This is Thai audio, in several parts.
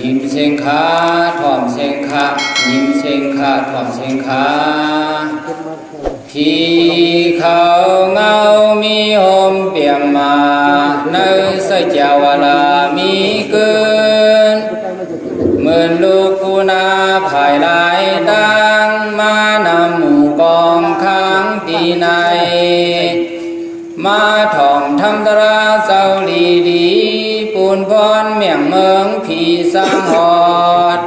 หิมเสงขาถ่อมเสงขาหิมเสงขาถ่อมเสงขาพี่เขาเงามีหอมเปี่ยมมาในใส่เจ้าวลามีเกินเหมือนลูกกูนาภายหลายดังมานำหมู่กองค้างปีในมาท่องทำตราเจ้าลีดีปูนพรเมี่ยงเมืองผีสังหอด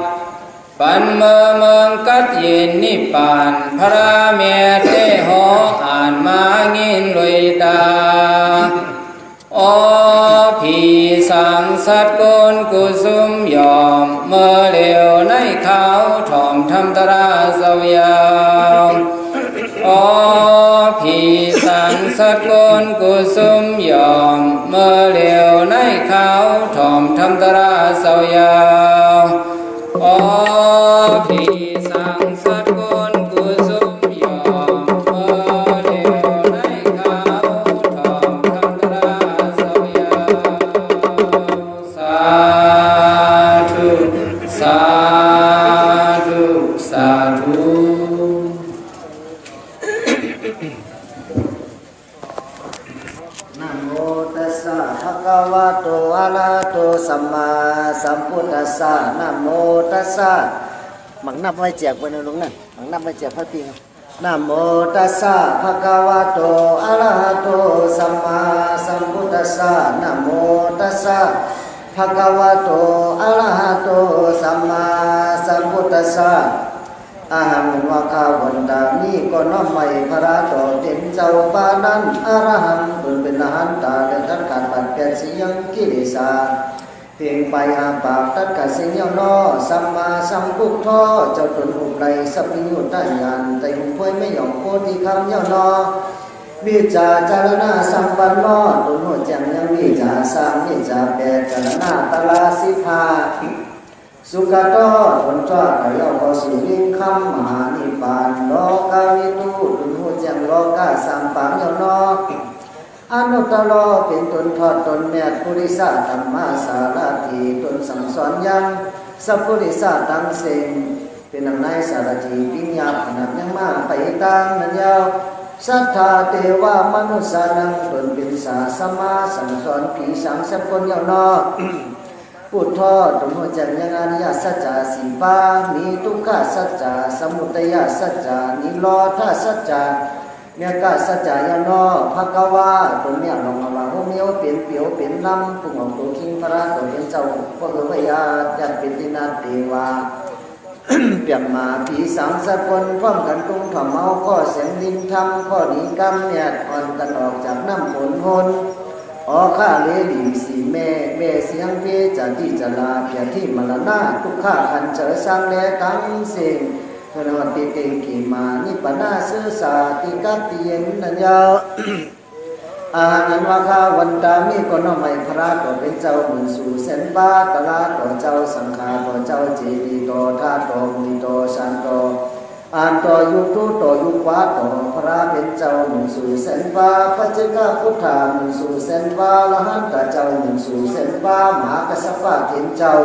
ปันเมืองกัดเย็นนิปานพระเมียเทหออ่านมางินลอยตาโอผีสังสัตว์กุลกุสุมยอมเมื่อเลี้ยวในเขาถ่อมทำตราเสวยาวโอผีสังสัตว์กุลกุสุมยอมเมื่อเลี้ยวในเขาถ่อมทำตราเสวยาวโอผีสังสัตว์กุลกุสุมยอมเมื่อเลี้ยวในเขาถ่อมทำตราเสวยาวสาธุสาธุสาธุนะโมตัสสะภะคะวะโตอะระหะโตสัมมาสัมพุทธัสสะนะโมตัสสะหมักนับไว้แจกไว้ในหลวงนั่นหมักนับไว้แจกพระปิงนะโมตัสสะภะคะวะโตอะระหะโตสัมมาสัมพุทธัสสะนะโมตัสสะภะคะวะโตอะระหะโตสัมมาสัมพุทธัสสะอาหังวะคาวันดานี้ก็น้อมไม่พระต่อเต็มเจ้าปานั้นอรหังเป็นอรหันตาและทัดการปัดแก่เสียงกิเลสาเพียงไปอาปากทัดการเสียงนอสัมมาสัมพุทธะเจ้าตนหุบไรสัพพิยุตตายานแต่หุบพ้วยไม่หย่อมโคติคำเยานอวิจาจารณาสัมปันนอตนหัวจังยังวิจาสามวิจาแปดจารณาตลาสิภาสุขโตผลจ้าไก่เอาพอสู่ยิ่งคำมหานิพพานโลกาวิตูตุนหัวจังโลกาสัมปังยนออนุตตรเป็นตนทอดตนแม่ปุริสาธรรมาสารถีตนสั่งสอนยังสัพพุริสาตั้งเสงเป็นนำนายสารถีปิญญาขนาดยังมากไปตั้งนั้นยาวสัทธาเทวามนุษย์นังตนเป็นสาสมาสั่งสอนผีสังสัพคนยนอพุทธะตนหัวใจยังอริยสัจจะสีปามีทุกขสัจจะสมุทัยสัจจะนิโรธสัจจะเมียกสัจจะยานอภะคะวะตนเนี่ยลงมาว่าโฮเมียวเปลี่ยนเปียวเปลี่ยนลำปุ่งของตัวคิงพระตัวเป็นเจ้าพระพยาจัดเป็นตินาเทวาเปลี่ยนมาผีสังสัตว์คนพร้อมกันตุ้งถ่อมเมาข้อเสียงดินทำข้อดีกรรมเนี่ยอ่อนกันออกจากน้ำฝนพนอ๋อข้าเลดีสีแม่เสียงเพจันทิจลาเพียที่มรณะทุกข้าขันเจอสร้างแลตั้งเสียงพระวันติเตกิมานิปนาซื่อสาติกัตติเยนนัญญาอาหันวะคาวันตามีก็น้อมไม่พระต่อเป็นเจ้าบุญสู่เส้นบาตลาต่อเจ้าสังฆาต่อเจ้าเจดีต่อท่าต่อมุนีต่อสันต่ออ่านต่อยุคทุต่อยุควาต่อพระเป็นเจ้าหนึ่งสู่เส้นฟ้าพระเจ้าพุทธาหนึ่งสู่เส้นฟ้าละหันตาเจ้าหนึ่งสู่เส้นฟ้ามหากัสสปะเถนเจ้า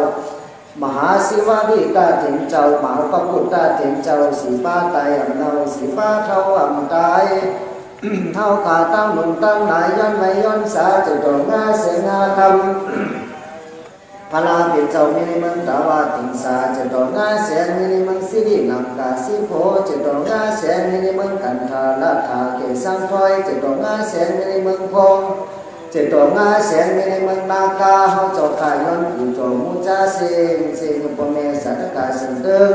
มหาศิวะดิตาเถนเจ้ามหาปพุทธาเถนเจ้าสีฟ้าตายอ่ำเนาสีฟ้าเท่าอ่ำตายเท่าขาตั้งหนุนตั้งหลายย้อนไม่ย้อนสาจะดอกงาเสงาคำพระเป็นเจ้ามินิมังตาวาติงสาจะดอกงาแสนมินิมังสิรินังกาสิโพจะดอกงาแสนมินิมังกันทาลาธาเกสังถอยจะดอกงาแสนมินิมังพงจะดอกงาแสนมินิมังนาคาเฮาเจ้าขายย้อนกูโจมุจาเสงปเมสัตกาสันเดิง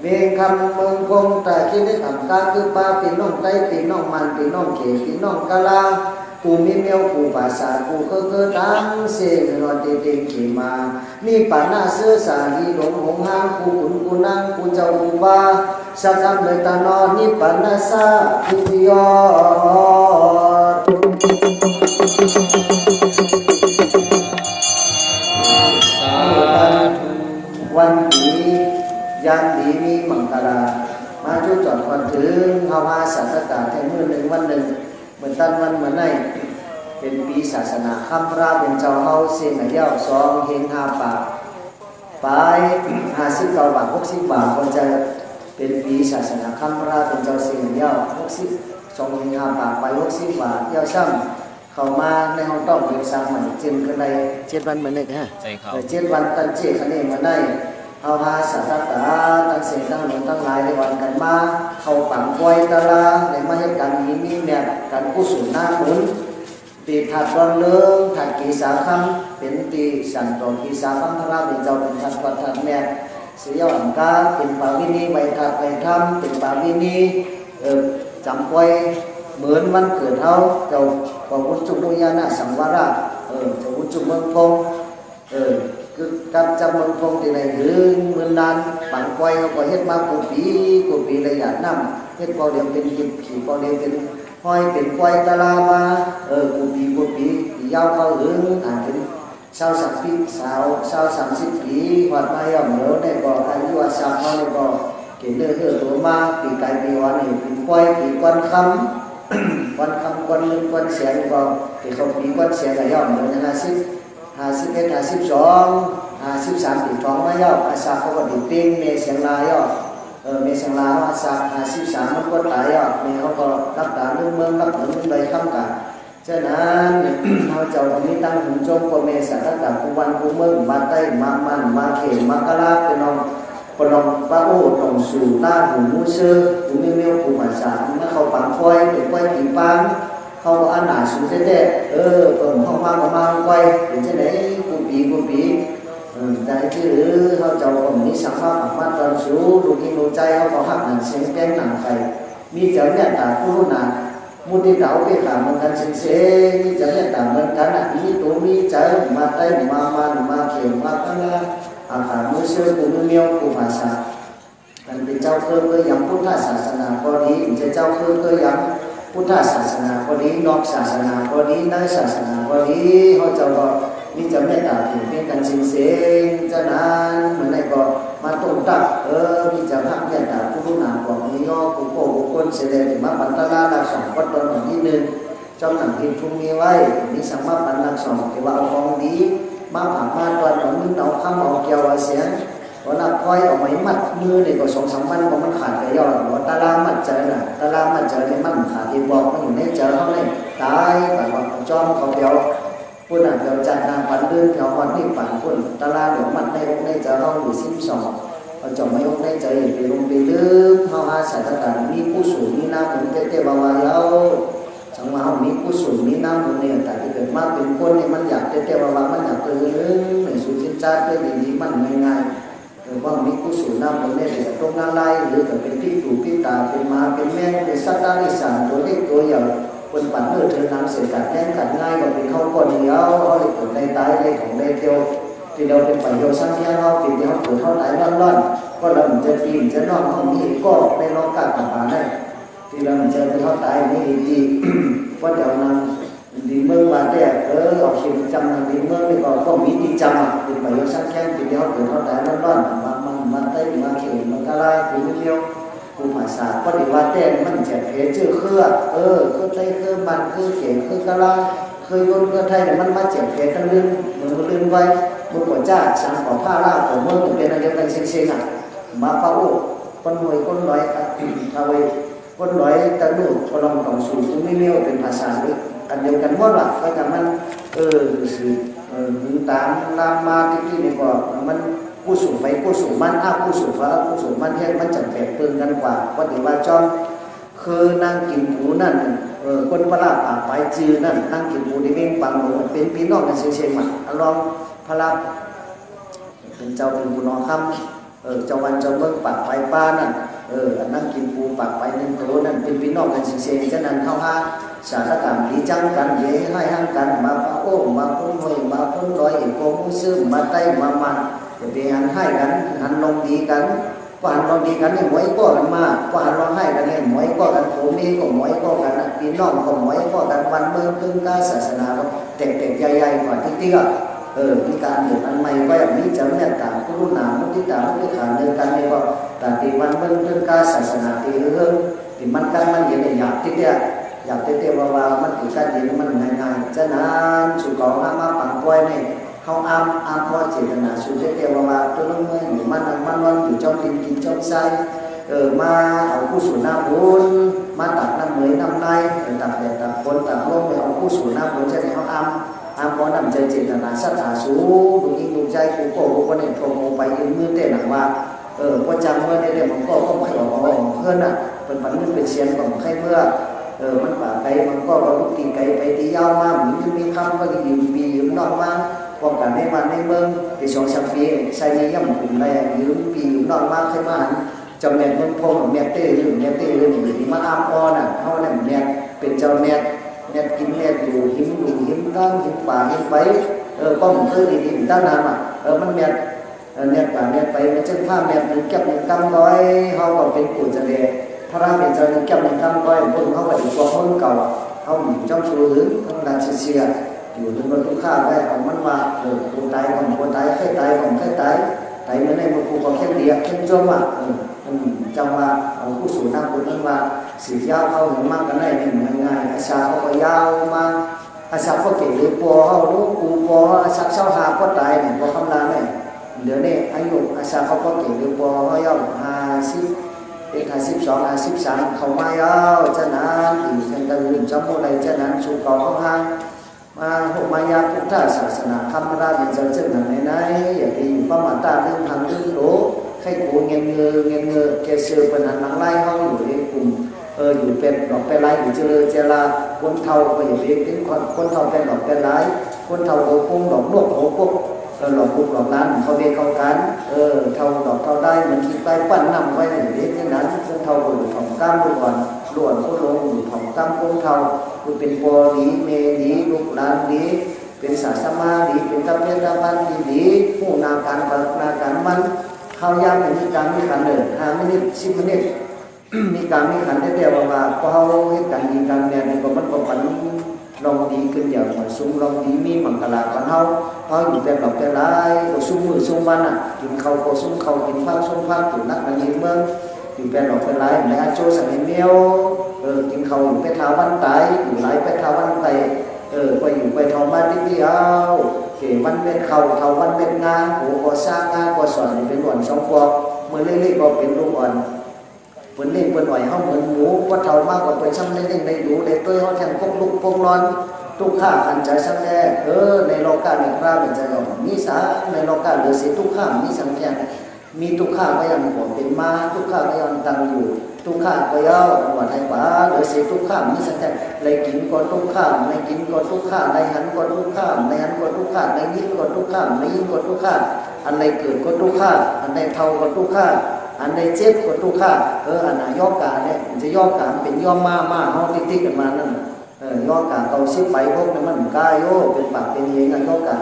เวียงคำเมืองคงแต่คิดได้ทำกาคือป้าปีน้องไตปีน้องมันปีน้องเขปีน้องกะลากูมีเมียวกูภาษากูคือตั้งเสียงนอนเต็งขี่มานี่ป่าหน้าเสื้อสาลีหลงหงห้างกูขุนกูนั่งกูเจ้ากูบ้าสักคำเลยตานอนนี่ป่าหน้าซาคุยอวันนี้ยันดีมีมังคลามาจุดจอดวันถึงเฮาพาสัตตาแทนมือหนึ่งวันหนึ่งเหมือนตันวันเหมือนในเป็นปีศาสนาคำพระเป็นเจ้าเฮาเสียงเดียวสองเฮงหาปาก ไป59 บาท60 บาทก็จะเป็นปีศาสนาคำพระเป็นเจ้าเสียงเย้า62 บาทไป60 บาทเย้าช่างเข้ามาในห้องต้องเป็นสร้างใหม่จึงกันได้7 วันเหมือนเดิมฮะ7 วันตั้งเจคันนี้มาได้เอาหาสาธารณะตั้งเสียงตั้งหลงตั้งหลายในวันกันมาเข้าปังกวยตะลาในมาเหตุการณ์นี้เนี่ยการกู้สูญหน้าหมุนตีถัดรอนเลื่องถัดกีสาคำเป็นตีสันตรงกีสาคำพระเป็นเจ้าเป็นถัดวัดถัดเนี่ยเสียอังกาเป็นปาวินีใบถัดใบทำเป็นปาวินีจำไว้เหมือนวันเกิดเขาเจ้าของวุฒิจุยานะสังวราเจ้าวุฒิจุเมืองพงคือกับจำเมืองพงที่ไหนหรือเมืองนานปังไว้เขาก็เฮ็ดมากูปีระยะน้ำเฮ็ดพอเดียวเป็นหิบขี่พอเดียวเป็นห้อยเป็นไว้ตะลามากูปียาวเขาหรือถึง30 ปี30 ปีวัดมาย่อมเหนียวได้ก็อายุอาสาเขาได้ก็เกี่ยวเรื่องตัวมาปีไก่ปีวันนี่ปีไว้ปีกวนคำกวนลึกกวนเสียงก็ปีเขาปีกวนเสียงก็ย่อมเหนียวนะ51 52 53 ปีท้องมาย่ออาสาเขาก็ดีปิ้งเมเสียงลายย่อเมเสียงลายอาสา53มันก็ตายย่อเมเขาก็รักษาเรื่องเมืองรับเหมือนใบคำกันฉะนั้นเขาเจ้าตรงนี้ตั้งหุ่นจงก็เมสัตตะกุวันกุเมืองมาใต้มามันมาเขมมากะลาเป็นองปนองพระโอตองสู่หน้าหูมูเชื่อหูเมียวกูมาสามเมื่อเขาปังคอยเป็นคอยตีปังเขาอันหนาสูงเด็ดเปิดห้องพักออกมาคอยเป็นเช่นไหนกูปีใจชื่อเขาเจ้าตรงนี้สังฆาปังมาตอนสูดูกินดูใจเขาก็หักหนังเสียงแก้งหนังไฟมีเจ้าเนี่ยตาผู้รุ่นนามุติเก่าไปขาเหมือนกันเสียนี่จะเนี่ยต่างเหมือนกันมีตัวมีใจมาใต้มามันมาเขียวมาตั้งอาหารมื้อเช้ากูเมียวกูภาษากันเป็นเจ้าเคยยังพุทธศาสนาพอดีจะเจ้าเคยยังพุทธศาสนาพอดีนอกศาสนาพอดีในศาสนาพอดีเขาเจ้าก็มีจะเนี่ยต่างถึงเป็นกันเสียจะนานเหมือนในก็มาตรงตักมีจะพักเนี่ยต่างผู้รู้หนาของนี้ย่อกูโก้กูคนเสด็จมาปันตะลาละ2 วัดตอนที่ 1เจ้าหนังพิมพ์ทุ่งมีไว้มีสังมาปันลัก2ที่ว่าเอาของดีมาผ่ามาตอนของมึงเอาข้ามเอาเกี่ยวเสียงวันละคอยเอาไม้มัดมือเนี่ยก็2-3 วันมันขาดไปย่อว่าตะลามัดเจอน่ะตะลามัดเจอเนี่ยมันขาดที่บอกมันอยู่ในเจอเขาเนี่ยตายแต่ว่าจอมเขาเดียวพูดอ่ะเดี๋ยวจัดนางปันเดินแถววันที่ปั่นคนตะลาเดี๋ยวมัดในเจอเขาอยู่12เราจงไม่ยกได้ใจไปลงไปลึกเขาอาศัยต่างๆมีผู้สูงมีน้ำเหมือนเต้ๆบาวาแล้วจังหวะเขามีผู้สูงมีน้ำเหมือนเนี่ยแต่ที่เกิดมากเป็นคนเนี่ยมันอยากเต้ๆบาวามันอยากเตือนในสุจินจ้าเต้ดีๆมันง่ายๆหรือว่ามีผู้สูงน้ำเหมือนเนี่ยแต่ตรงนั้นไล่หรือแต่เป็นที่ถูกที่ตาเป็นมาเป็นแม่เป็นสัตว์ตาที่สารตัวเล็กตัวใหญ่คนปั่นเมื่อเธอน้ำเสียกัดแน่นกัดง่ายกว่าเป็นเขาคนเดียวเขาเลยกดในตายเลยของในเที่ยวที่เราเป็นฝ่ายโยสังเทียนเราปีเดียวเกิดเท่าไหร่ร้อนก็เราจะปีนจะนอนห้องนี้ก็ในโลกาต่างๆได้ที่เราจะไปเท่าไหร่นี่ดีว่าเดี๋ยวนั้นดีเมืองมาแต่เอาเขียนจำนั้นดีเมืองนี่ก็มีที่จำเป็นฝ่ายโยสังเทียนปีเดียวเกิดเท่าไหร่ร้อนมันได้มาเขียนมันก็ไล่ปีเดียวผู้ภาษาก็ดีว่าแต่มันจะเพจชื่อเครือคือใจคือมันคือเขียนคือกะลาเคยโยนก็ไทยแต่มันมาเจ็บเพจทั้งลืมเหมือนลืมไว้บุกหัวจ้าสังขอผ้าล่าของเมืองเป็นอะไรกันเซ็งๆมาเป้าคนหน่วยคนร้อยเอาไว้คนร้อยตะลุกลองต่องสูงไม่เลี้ยวเป็นภาษาอันเดียวกันหมดว่ะก็แต่มันสื่อดึงตามลามมาที่นี่ก็มันผู้สูงไปผู้สูงมันผู้สูงฟ้าผู้สูงมันเฮ็ดมันจัดแปลกปืนกันกว่าวัดเดียวว่าจอมคือนางกินปูนั่นคนพระราปากไปจือนั่นนางกินปูที่เม่งปังเป็นพี่น้องกันเชียงๆมาลองพระราเป็นเจ้าเป็นผู้น้องคำเจ้าวันเจ้าเมืองปากไปป้านั่นนั่งกินปูปากไปนั่นตัวนั่นเป็นพี่น้องกันเสียงฉะนั้นเข้าหาสารกรรมดีจังกันเย่ให้ห้างกันมาโอ้มาพ้นหวยมาพ้นลอยโกงซื้อมาไต้มามันจะไปหันให้กันหันลงดีกันกว่าหันลงดีกันเนี่ยหมวยก็กันมากกว่าหันลงให้กันเนี่ยหมวยก็กันโผมีก็หมวยก็กันพี่น้องก็หมวยก็กันวันเมืองตึงการศาสนาเด็กๆใหญ่ๆกว่าที่ที่ก็มีการเดินอันใหม่ไว้แบบนี้จะเนี่ยต่างผู้รุ่นหนามุทิตามุทิขาเดินกันเนี่ยก็แต่ที่วันเมืองตึงการศาสนาที่เรื่องที่มันกันมันเย็นอยากที่เนี่ยอยากเตะๆว่ามันติดกันเย็นมันง่ายๆฉะนั้นสุขของมาปังป่วยเนี่ย เขาอ้ำพอเจตนาสุดเดียวว่าตัวน้องเมื่ออยู่มันวันอยู่จ้องดินกินจ้องไส้มาเอาผู้สูญน้ำบุญมาตักน้ำเหมยน้ำในตักแดดตักฝนตักลมไปเอาผู้สูญน้ำบุญจะได้เขาอ้ำพอนำใจเจตนาสัทธาสูดูยิ่งดูใจกูโก้กูก็เนี่ยโทรโมไปยืนมือเต้นหนังว่าพอจำเมื่อเนี่ยมันก็ไม่ออกเพื่อนอ่ะเป็นปันมันเป็นเสียงของใครเมื่อมันป่าไกลมันก็ลุกตีไกลไปตียาวมาเหมือนที่มีคำก็ยืมปียืมนอนมาป้องกันในบ้านในเมืองที่2-3 ปีใส่ในย่ำกลุ่มอะไรยืมปียืมนอนมาใครมาจำเนียนเมืองพงเมียเต้หรือเมียเต้หรือหรือมาอ้ามอ้อน่ะเขาเนี่ยเมียเป็นเจ้าเมียกินเมียอยู่หิมตั้งหิมป่าหิมไปป้องเธอดีๆตั้งนานอ่ะมันเมียป่าเมียไปมันจึงผ้าเมียมันเก็บมันกำร้อยเขาก็เป็นกุศลพระราเป็นเจ้าเก็บมันกำร้อยบนเขาก็อีกกว่าคนเก่าเขาอยู่จ้องชูหรือเขาดันเสียอยู่ถึงบนทุกข้าไว้เอามันมาคนตายของคนตายใครตายของใครตายตายเมื่อในมันกูก็แค่เดียแค่จมอ่ะจังว่าเอาผู้สูญน้ำบุญนั้นว่าสียาวเขาเห็นมากกันได้เนี่ยง่ายอาชาเขาก็ยาวมาอาชาเขาเก่งหรือปัวเขารู้กูปัวอาชาเช่าหาก็ตายเนี่ยปัวคำลาเนี่ยเดี๋ยวนี้อายุอาชาเขาก็เก่งหรือปัวเขายาว52-53เขามายาวจะนั้นถึงจะตื่นจำโมไรจะนั้นชูกอเขาห้างมาหุมายาพุทธศาสนาธรรมราเป็นเจ้าเจ้าหนังไหนอย่างที่อยู่ประมาณตาเรื่องทางเรื่องโลใครกูเงี้ยแกเสือเป็นหันหลังไล่เขาอยู่ในกลุ่มอยู่เป็นดอกเป็นไล่อยู่เจลาคนเท่าก็อยู่เป็นคนเท่าเป็นดอกเป็นไล่คนเท่าโกกุ้งดอกนกโกกุ๊กหลอกกุ๊กหลอกล้านเขาเรียกเขากันเท่าดอกเท่าได้เหมือนคิดไปปั้นนำไว้ในเรื่องนั้นคนเท่าอยู่ของก้ามลูกอ่อนล้วนคนลงอยู่ของก้ามคนเท่าคือเป็นปอดีเมดีลูกล้านดีเป็นศาสมาดีเป็นตะเพียนตะพันดีผู้นาการปนาการมันข้าวยามมีการมีขันเลย5 มินิ10 มินิมีการมีขันได้เดียวว่าพอเขาเห็นการมีการเนี่ยก็มันก็ปันลองดีขึ้นอย่างเหมือนซุ้มลองดีมีมังกรปันเขาอยู่แต่ดอกแต่ลายก็ซุ้มมือซุ้มวันอ่ะกินเขาก็ซุ้มเขากินฟ้าซุ้มฟ้าอยู่นักมันยิ้มเมืองอยู่แต่ดอกแต่ลายในอาโจสันเมียวกินเขาอยู่ไปเท้าวันตายอยู่ไหลไปเท้าวันไปไปอยู่ไปทองบ้านที่เดียวเก๋วันเป็นเขาเท้าวันเป็นงาโอ้ก็สร้างงาก็สอนเป็นหวนสองปอกเมื่อเล็กๆก็เป็นลูกอ่อนเปิดเล่นเปิดหน่อยเขาเหมือนหมูว่าเท้ามากกว่าไปช่างเล่นในดูในตัวเขาแทงพวกลูกพวกนอนทุกข้าขันใจช่างแน่ในโลกาในพระเป็นใจเรามีสาในโลกาเหลือเสียทุกข้ามีสังเกตมีทุกข้าก็ยังหัวเป็นมาทุกข้าก็ยังตั้งอยู่ทุกข้าก็ย่อหัวไทยป่าเหลือเสียทุกข้ามีสังเกตเลยกินก็ทุกข้าไม่กินก็ทุกข้าในหันก็ทุกข้าในหันก็ทุกข้าในยิ่งก็ทุกข้าในยิ่งก็ทุกข้าอันใดเกิดก็ทุกข้าอันใดเท่าก็ทุกข้าอันใดเจ็บก็ทุกข้าอันไหนย่อกาเนี่ยจะย่อกาเป็นย่อมาเขาติ๊กกันมานั่นย่อกาเอาซิปไปพวกนั้นมันกายโยเป็นปากเป็นเลี้ยงย่อกา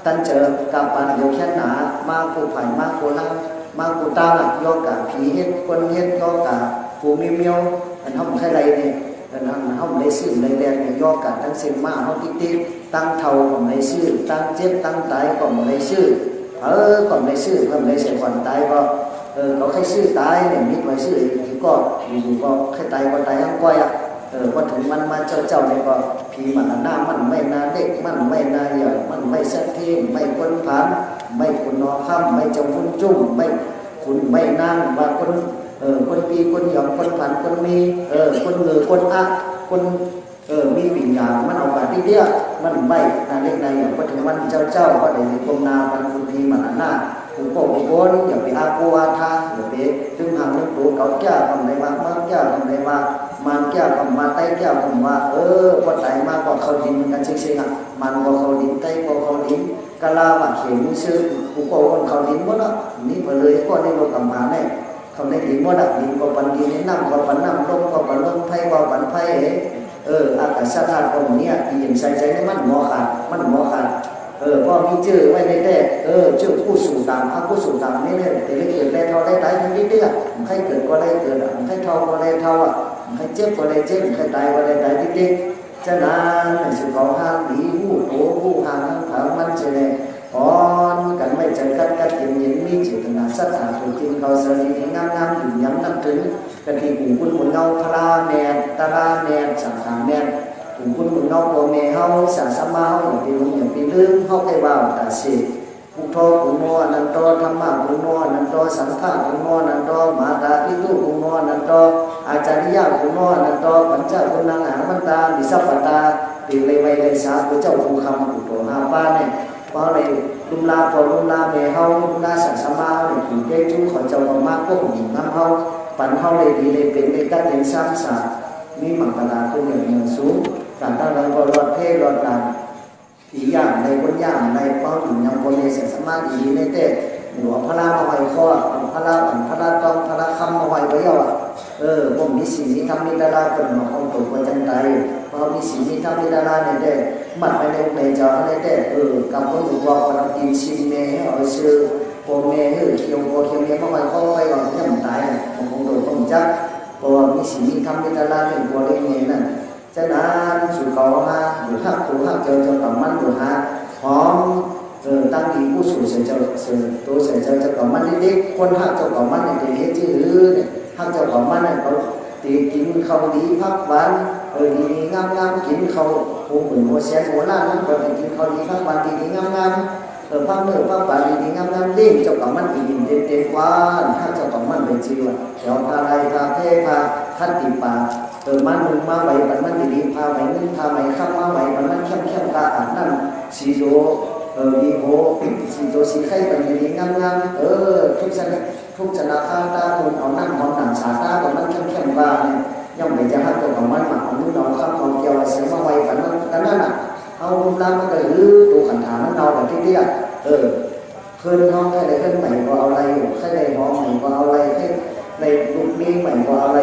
ตั้งเจอกับปันเดียวแค่หนามาปูไผ่มาปูล่างมาปูตาย่อกาผีเฮ็ดคนเฮ็ดย่อกาปูมีเมียวอันห้องใครไรเนี่ยอันห้องได้ซื้อได้แดงเนี่ยย่อกาตั้งเส้นมาเขาติ๊กตั้งเท่าของได้ซื้อตั้งเจ็บตั้งตายของได้ซื้อของได้ซื้อเพิ่มได้เสียก่อนตายก็เขาใครซื้อตายเนี่ยมิดไว้ซื้ออีกก็อยู่ก็ใครตายก็ตายทั้งก้อยพอถึงมันมาเจ้าเนี่ยก็ผีมันหน้ามันไม่นาเด็กมันไม่นาใหญ่มันไม่สักทีไม่คนผ่านไม่คนนอค่ำไม่จงคุณจุ่มไม่คุณไม่นั่งว่าคนปีคนหยองคนผ่านคนมีคนเงือคนอะคนมีวิญญาณมันเอาไปที่เดียวมันไม่นาเล็กนาใหญ่พอถึงมันเจ้าก็ได้ในกรมนามันคุณผีมันหน้าผมก็บอกว่าอย่าไปอากูอาทาอย่าไปถึงหางนึกตัวเขาแก้ทำไรมามันแก้ทำไรมามันแก้ทำมาไต้แก้ทำมาพอไต่มากกว่าเขาดินกันเชิงๆมันก็เขาดินไต้ก็เขาดินกะลาว่าเขียนมือซื้อผมก็คนเขาดินหมดอ่ะนี่ไปเลยก็ได้ลงกำมาเนี่ยเขาได้ดินหมดอ่ะดินก็ปันดินน้ำก็ปันน้ำลมก็ปันลมไผ่ก็ปันไผ่อากาศธาตุตรงนี้ที่ยังใส่ใจมันหมอขาดมันหมอขาดพอมีชื่อไว้ในแต่ชื่อผู้สูงต่ำผู้สูงต่ำนี่เนี่ยแต่เกิดได้เท่าได้ตายทั้งนี้เนี่ยใครเกิดก็ได้เกิดใครเท่าก็ได้เท่าใครเจ็บก็ได้เจ็บใครตายก็ได้ตายจริงๆฉะนั้นสุขภาพดีผู้ห่างทางมันจะได้อ่อนกันไม่จะกัดเย็นมีเจตนาสัตย์ถูกจริงเขาเสรีงามอยู่ย้ำนับถึงกันที่กลุ่มคุณหมุนเงาพระแมนตาราแมนสังขารแมน cùng quân cùng nhau của mẹ hao xả sa ma hao những cái lùng những cái lưng hao cái vào ta xịt cùng thọ cùng mua nan to tham ma cùng mua nan to sáng khá cùng mua nan to mà ta cái tu cùng mua nan to Acharya cùng mua nan to panca cùng năng áng văn ta bisa pata thì lấy vay lấy xa của cháu cùng khăm của tổ hà ba này bao này lum la phò lum la mẹ hao lum la xả sa ma hao để cùng cái chú khỏi cháu bằng ma của cùng năm hao bản hao lấy đi lấy biển lấy cắt lấy sam xả mi mặc là không nhận nhận xuống cả ta nói vào luật thế luật là ý dạng này quân dạng này bao nhiêu nhầm quân này sẽ mang ý này thếหลวงพระรามาไว้ข้อพระราพระราต้องพระราคำมาไว้ไว้เอาผมมีสิ่งที่ทำมีดาราเป็นหมอของตัวประจันใจพอมีสิ่งที่ทำมีดาราเนี่ยได้มัดไปในจอเนี่ยได้กับคนอยู่ว่าคนกินชิมเมย์เอาซื้อโปเมย์เขียวโปเขียวเมย์มาไว้ข้อไว้ก่อนที่มันตายของตัวผมจักพอมีสิ่งที่ทำมีดาราเป็นตัวเล็กเนี่ยนั่นฉะนั้นสุขเขาฮะหรือหักตัวหักเจอต่อมันหรือฮะพร้อมตั้งดีผู้สูงเสียเจ้าตัวเสียเจ้าจะก่อมันเล็กๆคนหักเจ้าก่อมันเนี่ยเฮ็ดชื่อเนี่ยหักเจ้าก่อมันเนี่ยเขาตีกินเขาดีพักวันดีงามๆกินเขาโอ้เหมือนหัวแสนหัวล้านนั่นก็กินเขาดีพักวันดีงามๆพักเนื้อพักปลาดีงามๆเล่นเจ้าก่อมันดีเด่นๆวันหักเจ้าก่อมันเป็นจีวะเจ้าพาไรพาเทพาขันติปามันมึงมาไหวมันดีพาไหวนึงพาไหวข้ามมาไหวมันเข้มตาอ่านนั่นสีโดดีโหสีโตสีไข่เป็นดีงามๆทุกชนะข้าตาคุณเอานั่งเอาหนังสาตาตรงนั้นเข้มๆว่าเนี่ยย่อมไปจะหักตัวของมันหมักของนุ่นน้องข้ามของเกี่ยวเสียมาไว้กันนั่นน่ะเอาลุ่มล่างมันก็ยื้อตัวขันถามันเอาแบบที่เดียคืนห้องแค่ไหนขึ้นใหม่ก็เอาอะไรแค่ไหนห้องใหม่ก็เอาอะไรแค่ในลูกนี้ใหม่ก็เอาอะไร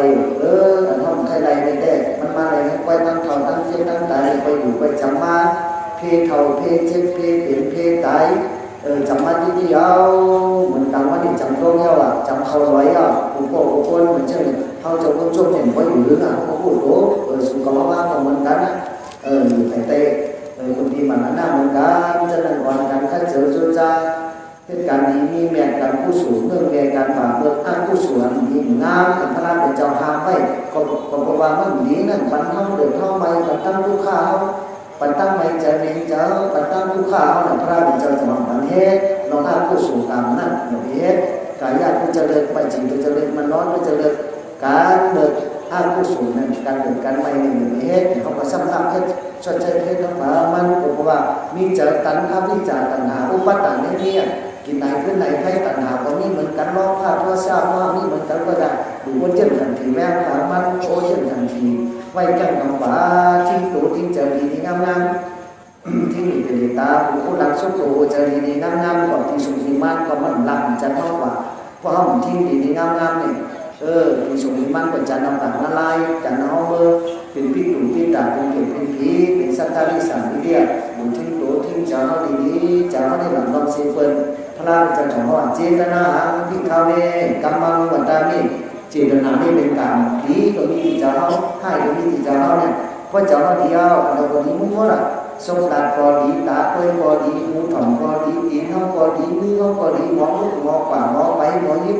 แต่ห้องแค่ไหนในแดดมันมาอะไรไปตั้งเท่าตั้งเจ็บตั้งตายไปอยู่ไปจำมาเพเท่าเพเจ็บเพเปลี่ยนเพตายจำมาที่เดียวเหมือนกันว่านี่จำโรคเยอะจำเขาไว้ผู้ปกครองเหมือนเช่นเขาจะต้องจบเห็นว่าอยู่หรือเขาพูดโอ้สุขภาพของมันกันอยู่แต่เตะคนที่มันน่าเหมือนกันจะนั่งก่อนกันข้าเจอจุดจ้าเหตุการณ์นี้มีแม่การผู้สูงเรื่องแก่การฝ่าเมื่ออ้างผู้สูงมีงามเป็นพระราชเป็นเจ้าหาไว้ก็บอกว่ามันดีนั่นปันเท่าเดือดเท่าไม่ปันตั้งลูกค้าปันตั้งไม่เจอเองเจ้าปันตั้งลูกค้าเขาเนี่ยพระราชเป็นเจ้าจะมาปันเฮ็ดน้องอ้างผู้สูงตามนั่นอย่างเฮ็ดกายญาติผู้เจริญไปจริงผู้เจริญมันร้อนผู้เจริญการเดินอ้างผู้สูงนั่นการเดินการไม่เนี่ยอย่างเฮ็ดเขาก็ซ้ำๆเฮ็ดชดเชยเฮ็ดทั้งหมดมันบอกว่ามีเจอตันข้าวิจารตัณหาอุปทานเนี่ยกินไหนขึ้นไหนให้ตัณหาก็มีเหมือนกันร้องข้าพระเจ้าว่ามีเหมือนกันก็ได้ดูว่าเจ็บกันทีแม่ขามันโอ้เจ็บกันทีไว้กันคำว่าทิ้งตัวทิ้งเจริญดีงามๆที่มีเป็นตาผู้รักสุขโตเจริญดีงามๆก่อนที่สุขีมันก็มันหลังจะเท่าว่าเพราะเขาทิ้งดีงามๆเนี่ยที่สุขีมันก็จะนำต่างละลายจะนำเป็นพิษดุพิษด่าเป็นเกศเป็นผีเป็นสัตว์ที่สั่งที่เรียกบุญทิ้งตัวทิ้งเจ้าเขาดีๆเจ้าเขาได้หลังลองเสียเปิลพระราชจะของว่าเจตนาที่เขาเนี่ยกำมังวันตานี่เจตนานี่เป็นการผีก็มีที่เจ้าเขาให้ก็มีที่เจ้าเขาเนี่ยเพราะเจ้าเขาเดียวเราก็ดีมุ่งว่าสมดัดก็ดีตาเปิลก็ดีหูถ่อมก็ดีตีนเขาก็ดีมือเขาก็ดีหมอลุกหมอป่าหมอไปหมอยิบ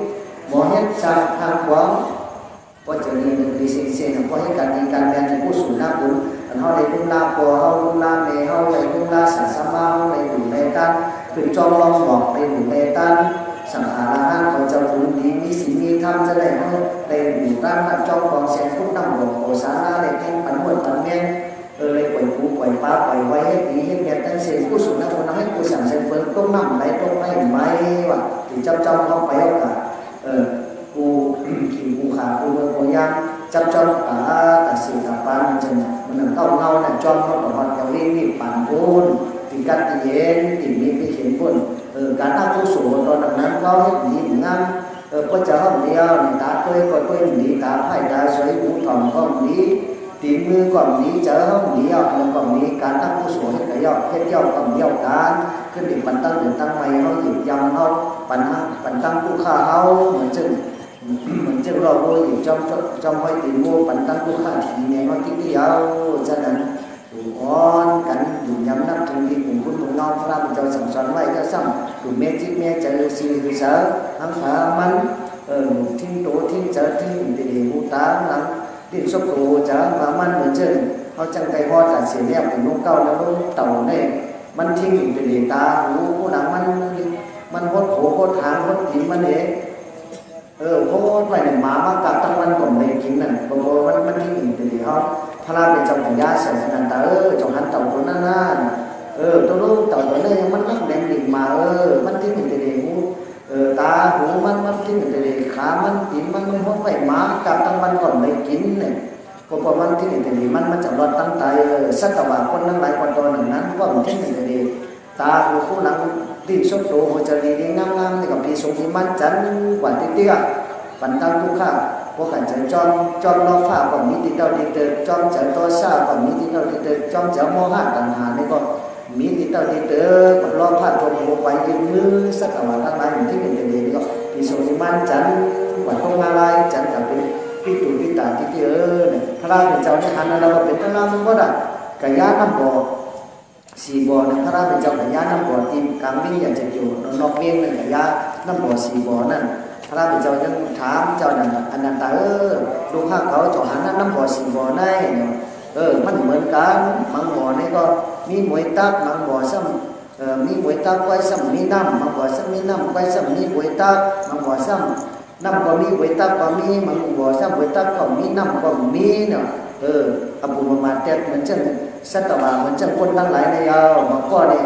หมอเฮ็ดสาทางหวังก็จะเรียนเป็นเส้นๆเพราะให้การมีการแบ่งที่ผู้สูงน้ำบุญเขาในลุ่มลาปอเขาลุ่มลาเมเขาในลุ่มลาสันสมาเขาในหุ่นในตันคือจอมลองบอกในหุ่นในตันสังขารห้างเขาจะบุญดีมีศีลมีธรรมจะได้เขาในหุ่นตันจอมของแสนพุทธนำหลวงโอสานาในแข่งปันมวลปันเมียนเลยปล่อยปูปล่อยปลาปล่อยไว้ให้ดีให้เมียตั้งเสียงผู้สูงน้ำบุญให้ผู้สั่งเส้นเฟิร์นต้มน้ำไหลต้มไม่ไหมว่ะที่จอมเขาไปเอาค่ะกูขี่กูขากูเมืองโอยางจับจอมแต่สิ่งต่างปันจังมันนั่งเต้าเงาเนี่ยจอมเขาบอกว่าเราเรียกนี่ปั่นปูนติดกัดติดเย็นติดมีไปเขียนปูนการตั้งผู้สูงตอนนั้นก็ให้ดีเหมือนกันก็จะห้องเดียวตาเต้ยก็เต้ยดีตาไผ่ตาสวยหูถ่อมก็ดีตีมือก่อนดีเจอห้องดีเอาแล้วก่อนดีการตั้งผู้สูงให้กระยอกให้ย่อก่อนย่อการขึ้นถึงปั่นตั้งถึงตั้งไม่เขาหยิบยำเขาปั่นตั้งผู้ฆ่าเขาเหมือนจึงเราโวยอยู่จอมไว้ตีโม่ปั่นตั้งผู้ฆ่าทีเนี่ยเขาที่เดียวฉะนั้นดูอ่อนกันอยู่ย้ำนับถึงที่กลุ่มคุณกลุ่มน้องพระเจ้าสั่งสอนไว้ก็ซ้ำกลุ่มเมจิเมจะเลยสื่อสารทั้งขามันทิ้งโตทิ้งเจอทิ้งดีหูตาหลังดิ้นสกโตจะมามันเหมือนเช่น เขาจังไกฮอดแต่เสียเรียบเป็นลูกเก้าแล้วลูกเต่าเนี่ยมันทิ้งไปเลยตาหูผู้หนังมันพดโขพดหางพดกินมันเองโคตรไปหนึ่งหมามากัดตั้งวันก่อนเลยกินนั่นบางคนมันทิ้งไปเลยเขาพระราเป็นเจ้าของยาเสพนันตาจงหันเต่าตัวนั้นน่ะตัวลูกเต่าตัวนี้มันนักแดงดิ่งมามันทิ้งไปเลยหูตาหูมันทิ้งไปเลยขามันกินมันพดไปหมากัดตั้งวันก่อนเลยกินเนี่ยพอมันทิ้งไปเลยมันจะรอดตั้งใจสัตว์ว่าคนนั้นหลายคนตัวหนึ่งนั้นก็มันทิ้งไปเลยตาหูผู้หลังดีสุดโตหัวใจดีงามๆนี่กับปีสงฆ์มันจันกว่าที่เตี้ยปันตั้งทุกข้าพวกกันจะจอมล้อฟ้าก่อนมีติดเต้าติดเตอจอมจะตัวซาก่อนมีติดเต้าติดเตอจอมจะโมหะตัณหานี่ก็มีติดเต้าติดเตอก่อนล้อฟ้าตัวหัวไปยืนมือสักวันทั้งหลายที่เป็นเด็กก็ปีสงฆ์มันจันกว่าตรงอะไรจันกับเป็นพิจูพิตาที่เนี่ยพระราเป็นเจ้าในหันเราเป็นพระรามันก็ได้กายาน้ำบ่อสีบ่อนะพระราเป็นเจ้ากัญญาน้ำบ่อที่กลางวิ่งอยากจะอยู่นอกเวียงนั่นกัญญาน้ำบ่อสีบ่อนั่นพระราเป็นเจ้ายังถามเจ้านั่นอนันตาดูข้าเขาเจ้าหันน้ำบ่อสีบ่อได้มันเหมือนกันบางบ่อนี่ก็มีมวยตักบางบ่อซ้ำมีมวยตักไว้ซ้ำมีน้ำบางบ่อซ้ำมีน้ำไว้ซ้ำมีมวยตักบางบ่อซ้ำน้ำก็มีมวยตักก็มีบางบ่อซ้ำมวยตักก็มีน้ำก็มีเนาะอภูมิมาเต็มเหมือนเช่นสัตว์ว่าเหมือนเช่นคนทั้งหลายในยาวบางข้อเนี่ย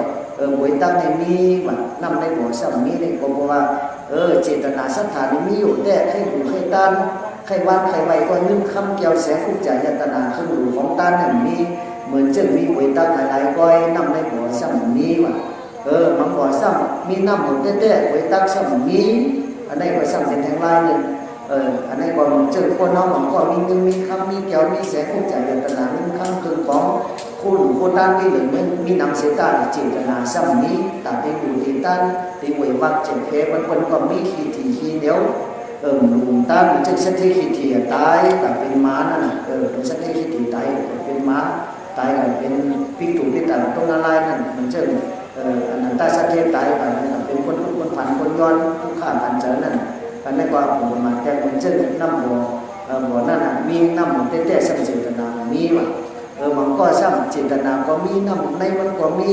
บวยตั้งในมีมันนำในบ่อซ้ำมีในก็บอกว่าเจตนาสัทธานี่มีอยู่แต่ให้ดูให้ตันให้วันให้ไวก็นึ่งคำเกี่ยวแสงขุจายตนาขึ้นดูของตันนั่นมีเหมือนเช่นมีบวยตั้งหลายก้อยนำในบ่อซ้ำมีมันบางบ่อซ้ำมีน้ำหมดแต่บวยตั้งซ้ำมีอันนี้ก็ซ้ำเป็นแทงลายหนึ่งอันนี้ก็เจอคนน้องมันก็มีเงินมีคำมีเกี่ยวมีแสงขุจายตนามีคำคือของคู่หรือคู่ด้านที่หนึ่งมันมีนำเสียตาเจตนาซ้ำนี้แต่ที่อยู่ที่ด้านที่หวยวัดเจ็บเพมันคนก็มีขีดทีขีเดียวหลุมด้านมันจะสักที่ขีดทีตายแต่เป็นม้านั่นเป็นสักที่ขีดทีตายเป็นม้าตายเป็นพิจูพิตาตรงอะไรนั่นมันจะอันนั้นตาสักที่ตายไปเป็นคนฝันคนย้อนทุกข้าพันเจอนั่นอันนี้ก็ผมมาแก้มันจะน้ำบ่อนั่นมีน้ำเต้ๆสักเจตนามีว่ะมันก็ซ้ำเจตนาก็มีน้ำในมันก็มี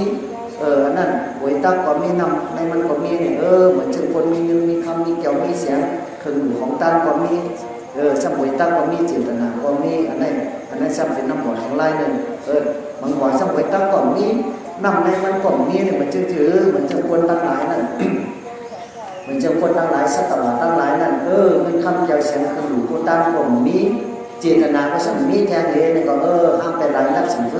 นั่นหวยตักก็มีน้ำในมันก็มีเนี่ยเหมือนเช่นคนมีเงินมีคำมีเกี่ยวมีเสียงคือของตันก็มีซ้ำหวยตักก็มีเจตนาก็มีอันนั้นซ้ำเป็นน้ำบ่อทั้งหลายนึงบางบ่อซ้ำหวยตักก็มีน้ำในมันก็มีเนี่ยมันจืดๆเหมือนเช่นคนทั้งหลายนั่นเหมือนเช่นคนทั้งหลายสัตว์ทั้งหลายนั่นมีคำเกี่ยวเสียงคืออยู่คนตันก็มีเจตนาก็สัมมีแทนเองก็ห้ามแต่หลายนับสิ่งเ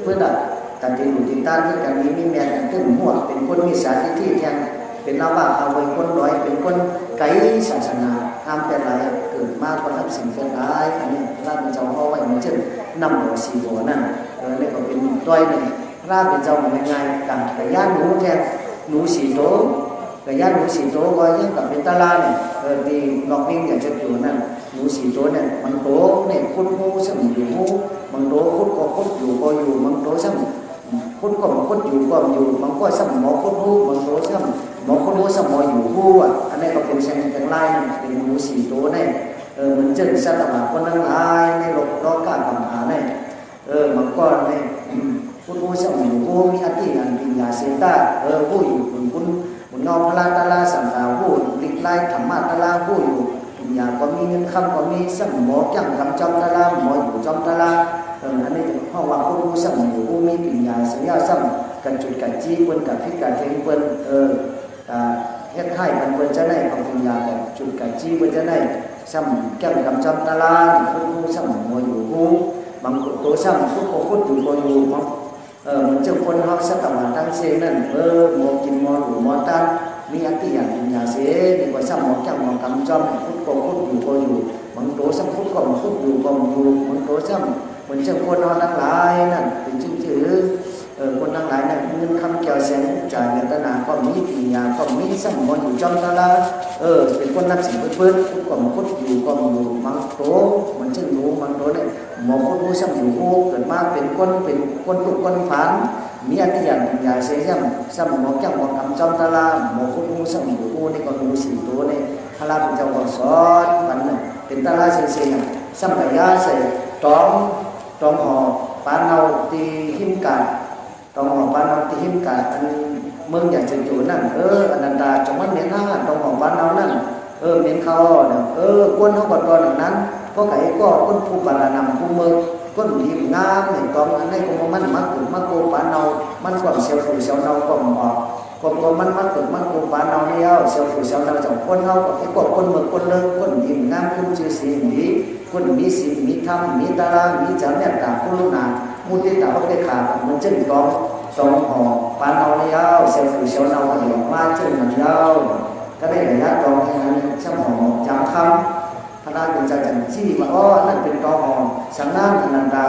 พื่อดับแต่ที่อยู่ที่ต้านที่กันนี้มีแมนตึ้งหัวเป็นคนมีสาธิที่แทนเป็นลาบะเอาไว้คนร้อยเป็นคนไกด์ศาสนาห้ามแต่หลายเกิดมากกว่านับสิ่งเป็นร้ายอันนี้ร่างเป็นเจ้าเอาไว้เหมือนเช่นนำหัวสีหัวนั่นนี่ก็เป็นต้อยหนึ่งร่างเป็นเจ้าเหมือนไงการกระยานหนูแทนหนูสีโตกระยานหนูสีโตก็ยังกับเป็นตาลาเนี่ยที่นอกนิ่งอยากจะอยู่นั่นหนูสีโตเนี่ยมันโตเนี่ยคุดหูสัมอยู่หูมันโตคุดก็คุดอยู่ก็อยู่มันโตสัมคุดก็คุดอยู่ก็อยู่มันก็สัมหมอคุดหูมันโตสัมหมอคุดหูสัมหมออยู่หูอันนี้ก็เป็นเส้นแต่งลายนั่นเป็นหนูสีโตเนี่ยเหมือนเช่นสัตว์คนทั้งหลายในโลกกาปัญหาเนี่ยมันก็เนี่ยคุดหูสัมอยู่หูมีอธินันปิญญาเสตาผู้อยู่คุณนอมพลาตาลาสังขารผู้ลิกไล่ธรรมะตาลาผู้อยู่ปัญญาก็มีเงินคำก็มีสัมหมอจังคำจอมตาลาหมออยู่จอมตาลาอันนี้เพราะว่าผู้สัมอยู่ผู้มีปัญญาสัญญาสัมกันจุดกันจี้เปิ้นกับพิการเทงเปิ้นเฮ็ดให้มันเปิ้นจะได้ของปัญญาของจุดกันจี้เปิ้นจะได้สัมแก้มคำจอมตาลาผู้สัมหมออยู่ผู้บางตัวสัมผู้โคตรอยู่ก็อยู่มันจะคนเขาสัตว์มาตั้งเซนั่นหมอกินหมอหรือหมอตันมีอันที่อย่างปัญญาเสดีกว่าซ้ำหมอจังหมอกำจอมพุทธก็พุทธอยู่ก็อยู่มันโตซ้ำพุทธก็พุทธอยู่ก็อยู่มันโตซ้ำมันจะคนเขาทั้งหลายนั่นเป็นชื่อคนทั้งหลายนั่นเงินคำเกี่ยวแสงจ่ายเงินตนาก็มีปัญญาก็มีซ้ำหมออยู่จอมตาลาเป็นคนนับสิ่งเพื่อนพุทธก็พุทธอยู่ก็อยู่มันโตมันเช่นหนูมันโตเนี่ยหมอพุทธผู้ซ้ำอยู่ผู้เกิดมาเป็นคนตุกคนฝันมีอันที่อย่างปัญญาเสียซ้ำหมอแก้วหมอกำจอมตาลาหมอพุทธผู้ซ้ำอยู่ผู้นี่ก็ดูสิ่งตัวเนี่ยพระราเป็นเจ้าก็สอนมันเป็นตาลาเสียซ้ำปัญญาเสียต้องห่อ ปานเอาตีหิมกัดตองหอปานเอาตีหิมกัดอันเมืองอย่างจู่ๆนั่นอนันดาจงมันเมียนหน้าตองหอปานเอานั่นเมียนเขาเนี่ยก้นเขาบดตอนนั้นเพราะไก่ก็ก้นผู้ปานำผู้เมืองก้นหิมงามเนี่ยตองอันนี้ก็มันมักถึงมักโกปานเอามันกว่าเสียวฝือเสียวเนาก็หมอกก็มันมักถึงมักโกปานเอาเนี่ยเสียวฝือเสียวเนาจากก้นเขาก็ก้นเมืองก้นเลิกก้นหิมงามขึ้นชื่อสีนี้คนมีศีลมีธรรมมีตารามีจำเนี่ยตาผู้นามุติตาเขาไปขาดมันจึงต้องสองหอปานเอาเนี่ยเสียวฝือเสียวเนาเหี่ยวมาจึงมันยาวก็ได้ระยะตรงให้นั้นช่างหอจำคำพระราชจะจันทร์ว่านั่นเป็นตองหอสังนานอนันดา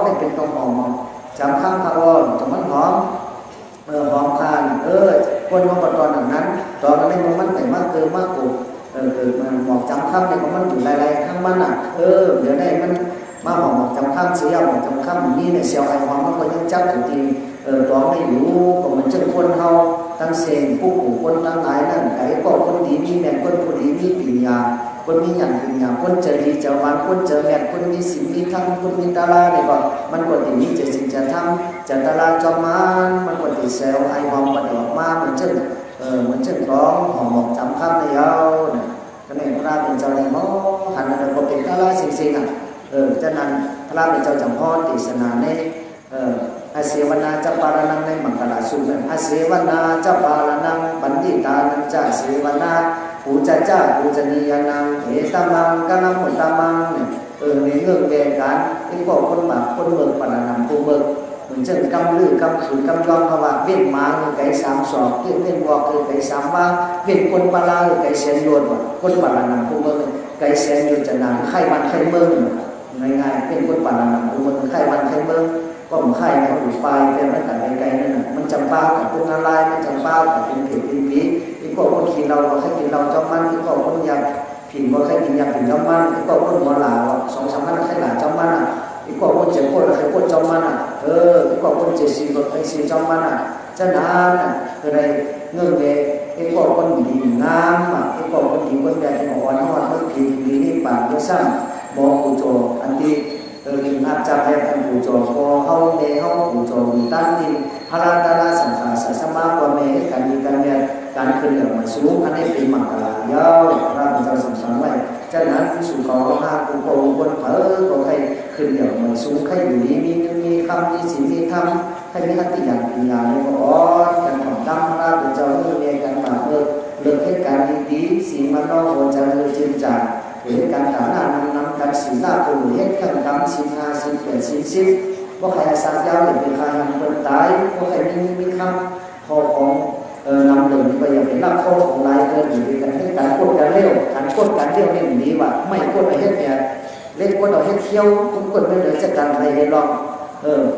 นั่นเป็นตองหอจำคำพระจะมันหอมหอมคานคนมาตอนนั้นตอนนั้นมันแต่มากเกินมากกูมันหมอกจำคำเนี่ยมันอยู่หลายๆข้างมันเดี๋ยวได้มันมาหมอกจำคำเสียหมอกจำคำนี่เนี่ยเสียวไอ้หอมมันก็ยังจับจริงตอนไม่อยู่ก็มันจึงคนเฮาตั้งเซนผู้ขู่คนตั้งหลายนั่นไอ้ก็คนดีมีแม่คนผู้ดีมีปัญญาคนมีอย่างปัญญาคนเจอดีเจอวันคนเจอแม่คนมีศีลมีธรรมคนมีตาลาเนี่ยก็มันก็ติดนี้จะสิ่งจะทำจะตาลาจอมันก็ติดเซลไอ้หอมมันออกมามันจึงมันจึงร้องหอมจำคำในยาวเนี่ยก็เนี่ยพระราเป็นเจ้าในหม้อหันอะไรก็เป็นตาลาสิ่งอ่ะจากนั้นพระราเป็นเจ้าจำพ่อติสนาในอาเสวนาจะปารานังในมังกรสูตรอาเสวนาจะปารานังบัณฑิตานังจะเสวนาปูจ้าปูจนียานังเหตมังกนังมุตตมังเนี่ยในเรื่องแก่การที่พวกคนบาปคนเบิกปารานังผู้เบิกเหมือนเช่นกำลือกำขืนกำยองภาวะเวียนมาคือไก่สามศอกเวียนวอกคือไก่สามบ้าเวียนคนปลาคือไก่เสียนโยนคนปารานังผู้เบิกไก่เสียนโยนจะนานไข่มันไข่เมืองง่ายๆเป็นคนปารานังผู้เบิกไข่มันไข่เมืองก็มันไข่เนี่ยอยู่ปลายเป็นตั้งแต่ไกลๆนั่นน่ะมันจำปากับเป็นอะไรมันจำปากับเป็นผิดเป็นผีที่ก็คนกินเราแค่กินเราจอมมันที่ก็คนยาผิดก็แค่กินยาผิดจอมมันที่ก็คนหัวหลา2-3 มันแค่หลาจอมมันอ่ะที่ก็คนเจ็บคนแค่คนจอมมันอ่ะที่ก็คน70ก็แค่4จอมมันอ่ะจะนานอ่ะอะไรเงื่อนเวที่ก็คนดีงามอ่ะที่ก็คนดีคนใหญ่ที่อ่อนน้อมเมื่อผิดดีนี่ปากก็ซ้ำมองกุโจอันที่อาจารย์แม่ผู้จบก็เขาเมย์เขาผู้จบตั้งที่พระราชาสังฆาสมาคมเมย์การมีการเรียนการขึ้นเหนือมาสูงอันนี้เป็นมังกรยาวพระพุทธเจ้าทรงสอนไว้จากนั้นสู่ขอห้าผู้โกงคนเผลอก็ใครขึ้นเหนือมาสูงใครอยู่ดีมีคำมีศีลมีธรรมใครมีคติอย่างปัญญาเลยก็การของดำพระพุทธเจ้าเมื่อเรียนการปราบเลิกเหตุการณ์ดีๆสีมันนอกหัวใจเลยจึงจากเหตุการณ์ต่างๆนำการศีลลาภเหตุการณ์กรรมศีล5ศีล8ศีล10ว่าใครสักยาวเป็นใครยังเป็นตายว่าใครมีคำพอของนำเรื่องไปอย่างเป็นรับข้อของลายเกินอยู่ในการให้การกดการเลี้ยวการกดการเลี้ยวนี่ดีว่าไม่กดไปเฮ็ดเนี่ยเล่นกดเอาเฮ็ดเที่ยวกดไม่เหลือจากการไทยเลยหรอก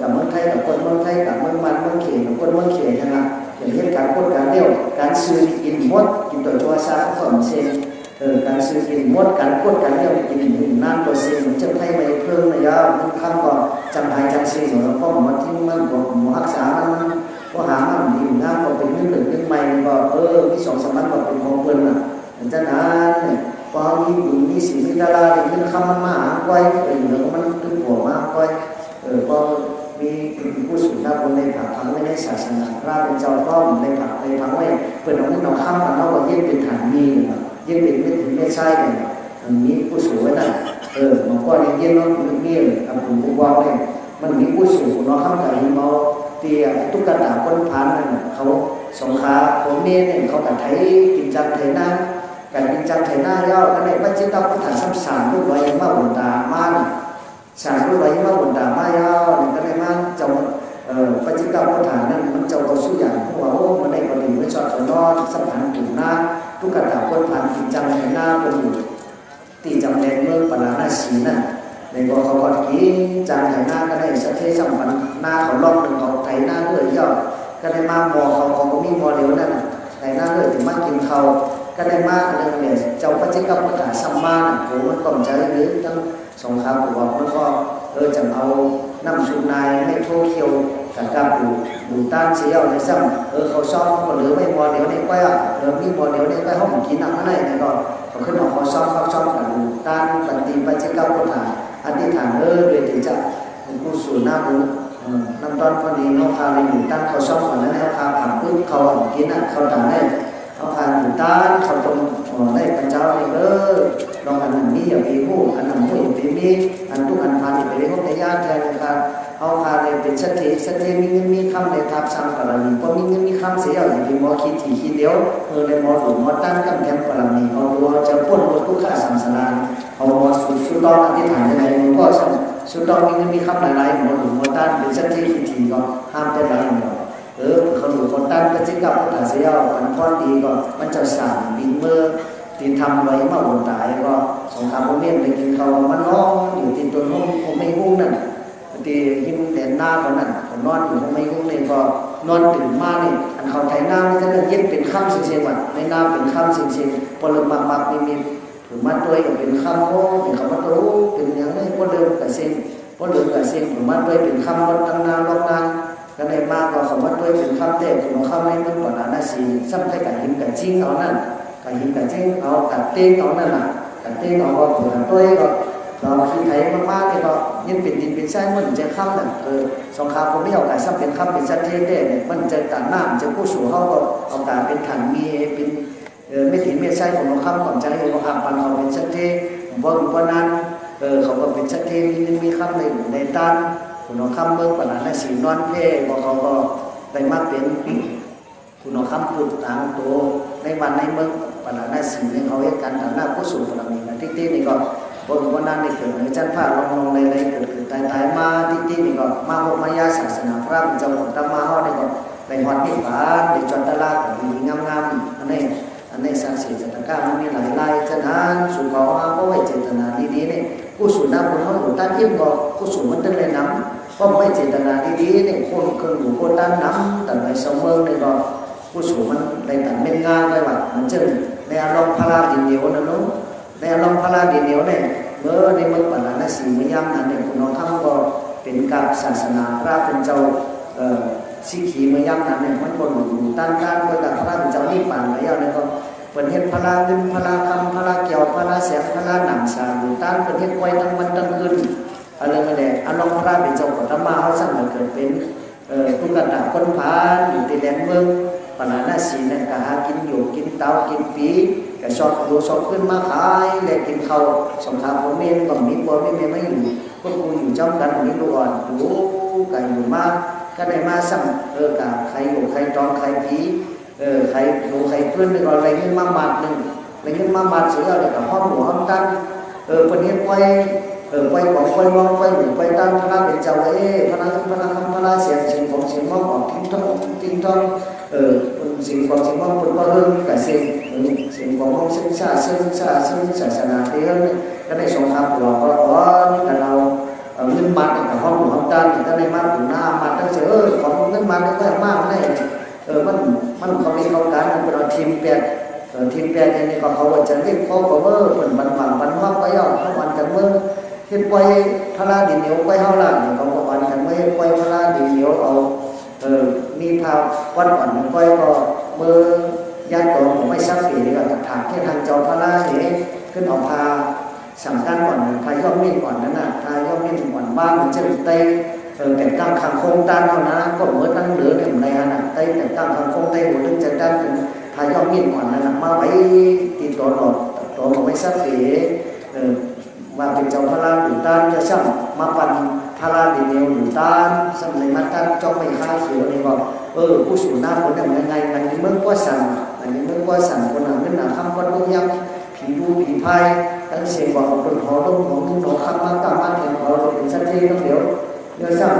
กับเมืองไทยกับคนเมืองไทยกับเมืองมันเมืองเขตกับคนเมืองเขตนะอย่างเช่นการกดการเลี้ยวการซื้อกินมดกินตัวชัวซาเขาสอนเซนการซื้อกินมดการกดการเลี้ยวกินนั่นตัวเซนมันจะให้ไม่เพิ่มระยะมันคำก็จำไทยจำเซนแล้วก็มันทิ้งมันบอกหมอรักษามันก็หามันดีงามก็เป็นเรื่องหนึ่งเรื่องใหม่ก็มี2-3 มันก็เป็นของเพิ่นน่ะจากนั้นพอมีบุญมีศีลมีตาลาได้ยินคำมันมาหาไว้เหลือมันขึ้นหัวมาไว้พอมีผู้สูงหน้าคนในผักทั้งไม่ได้ศาสนาพระเป็นเจ้าก็ในผักในทั้งไว้เปิดเอาเงินเอาข้ามมันเอาว่ายิ่งเป็นฐานมียิ่งเป็นไม่ถึงไม่ใช่เนี่ยมีผู้สูงไว้น่ะมันก็ยังยิ่งน้องมีกับผมผู้ว่าเนี่ยมันมีผู้สูงน้องข้ามกับอีโมที่ตุ๊กตาคนพันนั่นเขาสงขาผมเนี่ยเขาแต่ไทยกินจังไทยนั่งการกินจังไทยหน้าย่อก็ในพระเจ้าพุทธศาสนาลูกไว้มาบุญตามาสารลูกไว้มาบุญตามาย่อก็ในมาเจ้าพระเจ้าพุทธานั่นมันเจ้าเราสู้อย่างพวกเรามันในกรณีไม่ชอบนอนสัมผัสถูกหน้าตุ๊กตาคนพันกินจังไทยหน้าเป็นอยู่ตีจำแรงเมืองปราณสีนั่นในบ่อเขาก็กินจานไถหน้าก็ได้สักเทสัมพันธ์หน้าเขาลอกหนึ่งเขาไถหน้าเลยย่อก็ได้มาหมอเขาก็มีหมอเดียวนั่นไถหน้าเลยถึงมากินเขาก็ได้มาอะไรเนี่ยเจ้าพระเจ้าพุทธาสัมมาโหมันก่อนใจหรือตั้งสงครามผมบอกมันก็จะเอาน้ำสูบนายให้โทเคียวกับการปูต้านเสียวในซ้ำเขาซ้อมก็เหลือไม่หมอเดียวในก้อยมีหมอเดียวในก้อยห้องกินน้ำอะไรเนี่ยก็เขาขึ้นมาเขาซ้อมกับปูต้านปฏิบัติเจ้าพุทธาอธิษฐานโดยที่จะ ผู้สูหน้าบุน้ำตอนพอดีเขาพาไปอยู่ตั้งเขาชอบก่อนนั้นเขาพาผ่านพื้นเขากินอ่ะเขาด่าได้เขาพาอยู่ตั้งเขาตรงได้พระเจ้าเลยลองอันนี้อย่าไปพูดอันนั้นพูดอย่าไปมีอันทุกอันพาไปเลยพวกในญาติแทนนะครับเขาพาเลยเป็นสติมีเงินมีคำในทับซ้ำปรมีพอมีเงินมีคำเสียอย่างที่มอคิดทีคิดเดียวเลยมอหลุมมอตั้งกำแพงปรมีเขาตัวจะพ้นทุกข์สังสารเขามอสุดต้องอธิษฐานในหลวงพ่อสุดต้องมีเงินมีคำหลายๆมอหลุมมอตั้งเป็นสติคิดทีก็ห้ามแต่หลายหมดเขาหลุมมอตั้งก็จะกับพุทธเสียปันพ้นดีก็มันจะสั่งบินเมื่อตีทำไว้เมื่อวันตายก็สงครามพวกนี้ไปกินเขามันน้องอยู่ตีตัวน้องผมไม่หุ้งนั่นตีหิ้มแดนหน้าเขานั่นเขานอนอยู่ผมไม่หุ้งเลยก็นอนตื่นมาเนี่ยอันเขาไทยหน้าไม่ใช่เรื่องเย็นเป็นข้ามเสียงๆในหน้าเป็นข้ามเสียงๆพอเริ่มมักมีถึงมาตัวก็เป็นข้ามโอ้เป็นคำว่าตัวเป็นอย่างนี้พอเริ่มกับเสียงถึงมาตัวเป็นข้ามรถตั้งนานรถนานก็ในมากก็คำว่าตัวเป็นข้ามเตะถึงข้ามไม่เหมือนก่อนหน้าสีซ้ำให้กับหิ้มกับจิ้งเอานั่นกับหินกับเช่นเอากับเต้นเอานั่นแหละกับเต้นเอาก็ผืนตัวก็เราคิดไทยมากๆเนี่ยก็ยิ่งเป็นดินเป็นใช่มันจะข้ามนั่นสงครามผมไม่เอาการซ้ำเป็นข้ามเป็นชัดเจนได้เนี่ยมันจะตัดหน้าจะผู้สู่เขาก็เอาการเป็นถังมีเป็นไม่ถึงไม่ใช่ของเราข้ามก่อนจะให้เขาอ่านปันเขาเป็นชัดเจนว่านั้นเขาก็เป็นชัดเจนมีข้ามในด้านของเราข้ามเมืองปัญหาในสีนอนเพ่พอเขาก็ได้มาเป็นคุณเอาคำพูดต่างตัวในวันในเมืองปัญหาในสิ่งในเขาเหตุการณ์ฐานะผู้สูงพลังมีนะที่นี่ก็บนวันนั้นในเกิดในจันทร์ผ้าลองในเกิดตายมาที่นี่ก็มาหกมายาศาสนาพระเป็นเจ้าของธรรมะเขาในก็ในหอดนิพพานในจวนตลาดดีงามๆอันนี้สังเสริฐก้ามันมีหลายฉะนั้นสุขเขาเพราะว่าเจตนาดีๆเนี่ยผู้สูงน้ำคนเขาอยู่ใต้ยิ่งก็ผู้สูงมันต้องเลยน้ำเพราะไม่เจตนาดีๆเนี่ยคนเคยอยู่คนต้านน้ำแต่ในสมเมืองเนี่ยก็ผู้สูงมันในแต่เป็นงานเลยว่ะมันเจอในอารมณ์พลาดินเหนียวนะน้องในอารมณ์พลาดินเหนียวเนี่ยเมื่อในเมืองปัญหาในสิ่งไม่ย่ำนั้นเนี่ยคุณน้องทั้งก็เป็นกับศาสนาพระเป็นเจ้าสิขีไม่ย่ำนั้นเนี่ยมันคนอยู่ต้านการคนกับพระเป็นเจ้านี่ปั่นอะไรอย่างนี้ก็เป็นเห็นพลาเงินพลาคำพลาเกี่ยวพลาเสียพลาหนังสาอยู่ต้านเป็นเห็นไว้ทั้งวันทั้งคืนอะไรก็ได้อารมณ์พระเป็นเจ้าของธรรมะเขาสั่งมาเกิดเป็นทุกข์กระคนพานอยู่ในแดนเมืองปัญหาหน้าสีนั่นก็หากินอยู่กินเตากินปีก็ชอบดูชอบขึ้นมาขายเลยกินเขาสงครามผมเองก็มีบัวไม่อยู่พวกกูอยู่จ้องกันมีลูกอ่อนดูไก่อยู่มากก็ได้มาสั่งกับใครอยู่ใครจองใครผีใครอยู่ใครเพื่อนหนึ่งอะไรเงี้ยมาบาดหนึ่งอะไรเงี้ยมาบาดเสืออะไรกับห้องหัวห้องตั้งคนนี้ไปของไปมองไปหนึ่งไปตั้งพระเป็นเจ้าพระเสียงเสียงของเสียงมองออกทิ้งท้องสิ่งของสิ่งมองคนก็เรื่องกับสิ่งของห้องซึ่งศาสนาเที่ยงก็ได้สงครามหลอกก็นี่แต่เราเงินมันกับห้องหัวห้องตั้งก็ได้มากถึงหน้ามันตั้งเสียของเงินมันก็มากเลยมันเขามีเขาการมันเป็นทีมแปดนี่ก็เขาจะเรียกเขาเหมือนบันว่าไปเอาเขาวันกันเมื่อที่ไปพระดินเหนียวไปเท่าไหร่เขาบอกวันกันเมื่อไปพระดินเหนียวเอามีพาวันก่อนไปก็เมื่อญาติตัวผมไม่ทราบปีนี่ก็ถามที่ทางเจ้าพระเนี่ยขึ้นออกพาสั่งการก่อนพาย่อมมิ่งก่อนนั่นน่ะพาย่อมมิ่งก่อนบ้านมันจะเตยแต่ตั้งขังคงตันเท่านั้นก็เมื่อตั้งเหลือถึงในอันนั้นเตยแต่ตั้งขังคงเตยหัวถึงจะตั้งถึงพาย่อมมิ่งก่อนนั่นน่ะมาไว้ตีตัวหลอดตัวผมไม่ทราบปีมาเป็นเจ้าพระราหรือต้านจะช่างมาปั่นพระราดิเนียวหรือต้านสมัยมาต้านจ้องไม่ฆ่าเขียวนี่บอกผู้สูงหน้าคนอย่างไงมันเมื่อว่าสั่งคนหนาเงินหนาคำคนต้องย้ำผีดูผีพายตั้งเสียงบอกคนหอลงของนุ่งหอคำมาตามมาเห็นหอเราเป็นสัตว์ที่ต้องเดี๋ยวช่าง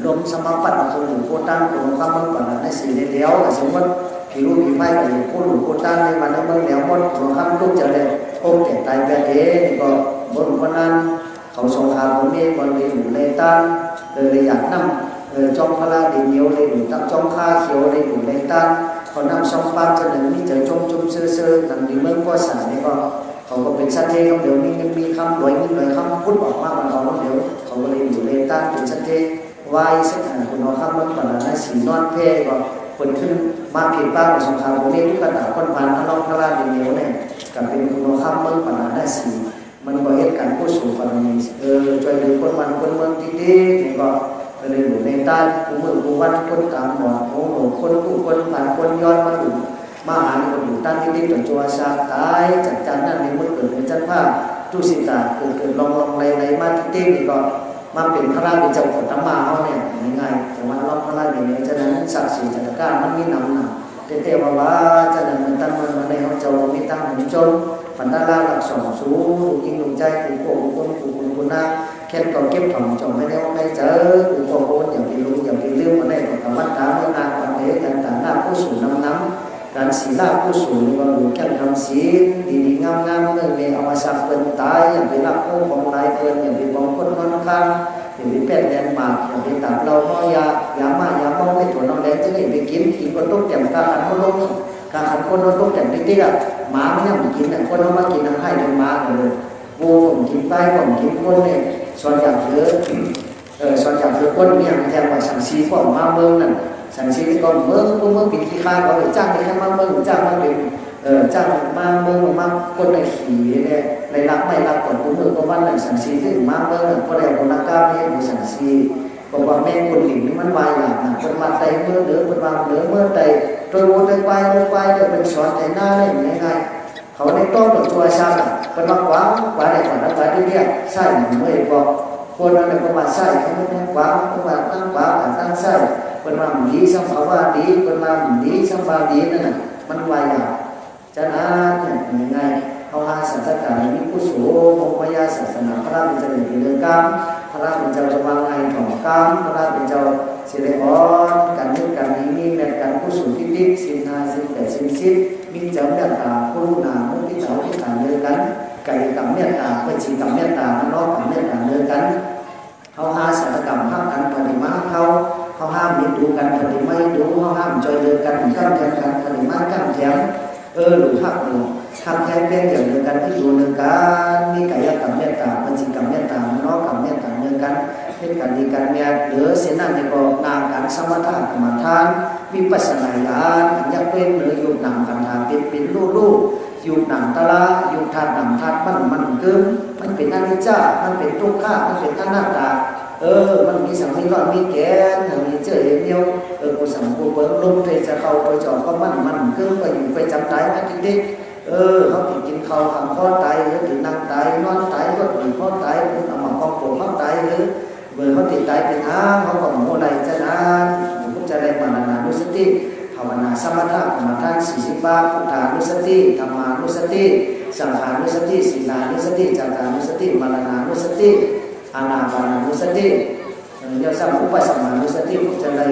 ลมสมาปัตต์คนหนุ่มโคตันคนคำมันปั่นในสีเลี้ยวแต่สมมติผีดูผีพายกับโคหนุ่มโคตันในมันเมื่อแล้วมันคนคำลูกเจริญโอ้แต่ตายแบบนี่ก็บนวันนั้นเขาสงครามคนนี้คนเลยอยู่ในต้านเลยอยากนำจ้องพระราดินเหนียวเลยอยู่ตั้งจ้องข้าเขียวเลยอยู่ในต้านเขานำสองปานจะหนึ่งมีเจอจุ่มเซื่อหนังดีเมืองพ่อสานี่ก็เขาก็เป็นชัดเจนเดี๋ยวมีคำรวยคำพูดออกมามันเขาเดี๋ยวเขาก็เลยอยู่ในต้านเป็นชัดเจนวายสักคนเอาคำมันก่อนนะสีนอนเพ่ก็คนขึ้นมาผิดบ้างสงครามคนนี้ทุกกระดาษคนผ่านพระน้องพระราดินเหนียวเนี่ยกับเป็นคุณข้ามเมืองปัญหาได้สีมันก็เหตุการณ์ผู้สูงปัญญาช่วยเหลือคนมันคนเมืองที่ ตาผู้มือผู้วันคนกลางหมอโอ้โหคนผู้คนผ่านคนย้อนมาดูมาหาคนอยู่ตั้งที่ตัวจัวชาตายจัดจานนั่นในมือเกิดเป็นจันทร์ผ้าจุสิตาเกิดลองในมาที่นี่ก็มาเป็นพระราชเป็นเจ้าของธรรมะเขาเนี่ยง่ายๆแต่ว่าเราพระราชเนี่ยฉะนั้นศักดิ์ศรีจักรการมันมีนำหนักเทวาว่าฉะนั้นมันตั้งมันในเขาเจ้ามีตั้งหนุนจนปันตาลาหลักสองสูงยิงหนุนใจผู้โกงคนผู้คุณคุณนะแค่ก่อนเก็บถ่อมจงไม่ได้ไม่เจอผู้โกงอย่างที่รู้อย่างที่เรื่องมาได้กับวัดตาเมื่อนานวันเดียวกันต่างหน้าผู้สูงน้ำการศีลาผู้สูงว่าหลุดแค่ทำศีลดีๆงามๆเรื่องนี้เอามาสักเป็นตายอย่างเป็นรักผู้ของนายเพื่อนอย่างเป็นบางคนนอนข้างอย่างเป็นเป็ดแดนหมากอย่างเป็นตับเราพ่อยายามายามองไม่ถั่วน้องแดงจะได้ไปกินคนต้มแจ่มการขันคนลงการขันคนต้มแจ่มติ๊กๆหมาไม่ยังกินแต่คนเอามากินทั้งให้ทั้งหมาเลยวัวผมกินไปผมกินคนเนี่ยส่วนอย่างเยอะส่วนอย่างเยอะคนเนี่ยแทนว่าสังสีก็มาเมืองนั่นสังสีก็เมืองปิดขี้ข้าเขาเลยจ้างไปแค่มาเมืองจ้างมาเป็นจ้างมาเมืองมาคนในขี่เนี่ยในรักไม่รักก่อนผู้เมืองก็วันไหนสังสีที่มาเมืองคนใดคนนักกล้าไม่ให้ผู้สังสีบอกว่าแม่คนหลิงนี่มันวายอย่างนั้นคนมาใจเมื่อเหลือคนมาเหลือเมื่อใจโดยวนไปจะเป็นสอนใจหน้าได้ยังไงเขาได้ต้องกับตัวชาติเป็นมากกว่าในก่อนนักการที่เรียกใช่เหมือนเมื่อบอกคนนั้นเป็นมาใช่เขาไม่ต้องกว่าเขามาตั้งกว่าตั้งใช่เป็นมาดีสัมภาวะดีเป็นมาดีสัมภาวะดีนั่นน่ะมันวายอย่างจะนั้นยังไงเขาหาสัจจะมีผู้สูงมงคลศาสนาพระราชเป็นเจ้าเรื่องกรรมพระราชเป็นเจ้าจะวางไงของกรรมพระราชเป็นเจ้าเสด็จอ่อนการนึกการนี้แม้การผู้สูงที่ดิสินหาสินแต่สินสิบมีเจ้าเมตตาผู้รู้นามุทิตาที่ต่างเดินกันไก่กับเมตตาเป็นชีกับเมตตามันน้องกับเมตตาเดินกันเขาหาสัจกรรมห้ามกันปฏิมาเขาห้ามมีดูกันปฏิไม่ดูเขาห้ามจอยเดินกันกั้นแทนกันปฏิมากั้นแถมหรือหักหรือทำแทนเป็นอย่างเดินกันที่อยู่เดินกันมีไก่กับเมตตาเป็นชีกับเมตตามันน้องกับเมตตาเดินกันเป็นการดีการเมียหรือเสนาในกองนางการสมถะกรรมฐานวิปัสสนาญาณยังเป็นหรืออยู่หนังกันทางเป็นลูกอยู่หนังตะละอยู่ธาตุหนังธาตุมันเกินมันเป็นอนิจจ์มันเป็นทุกข์มันเป็นอนัตตามันมีสังมีร้อนมีแก่นมีเจอเดียวกูสังกูเบิ้งลมเทจะเข้าไปจอดก็มันเกินไปอยู่ไปจำตายนะทีเขาติดกินข้าวขังข้อตายหรือติดนั่งตายนอนตายก็ติดข้อตายคุณเอามาของผมเขาตายหรือเมื่อเขาติดตายเป็นห้างเขาก็โมไลจะนานพุทธเจริญมานานุสติภาวนาสมถะกรรมฐาน40 บาทพุทธานุสติธรรมานุสติสังขานุสติศีลานุสติจารานุสติมรณานุสติอานาปานุสติยาสัมอุปสัมมานุสติพุทธเจริญ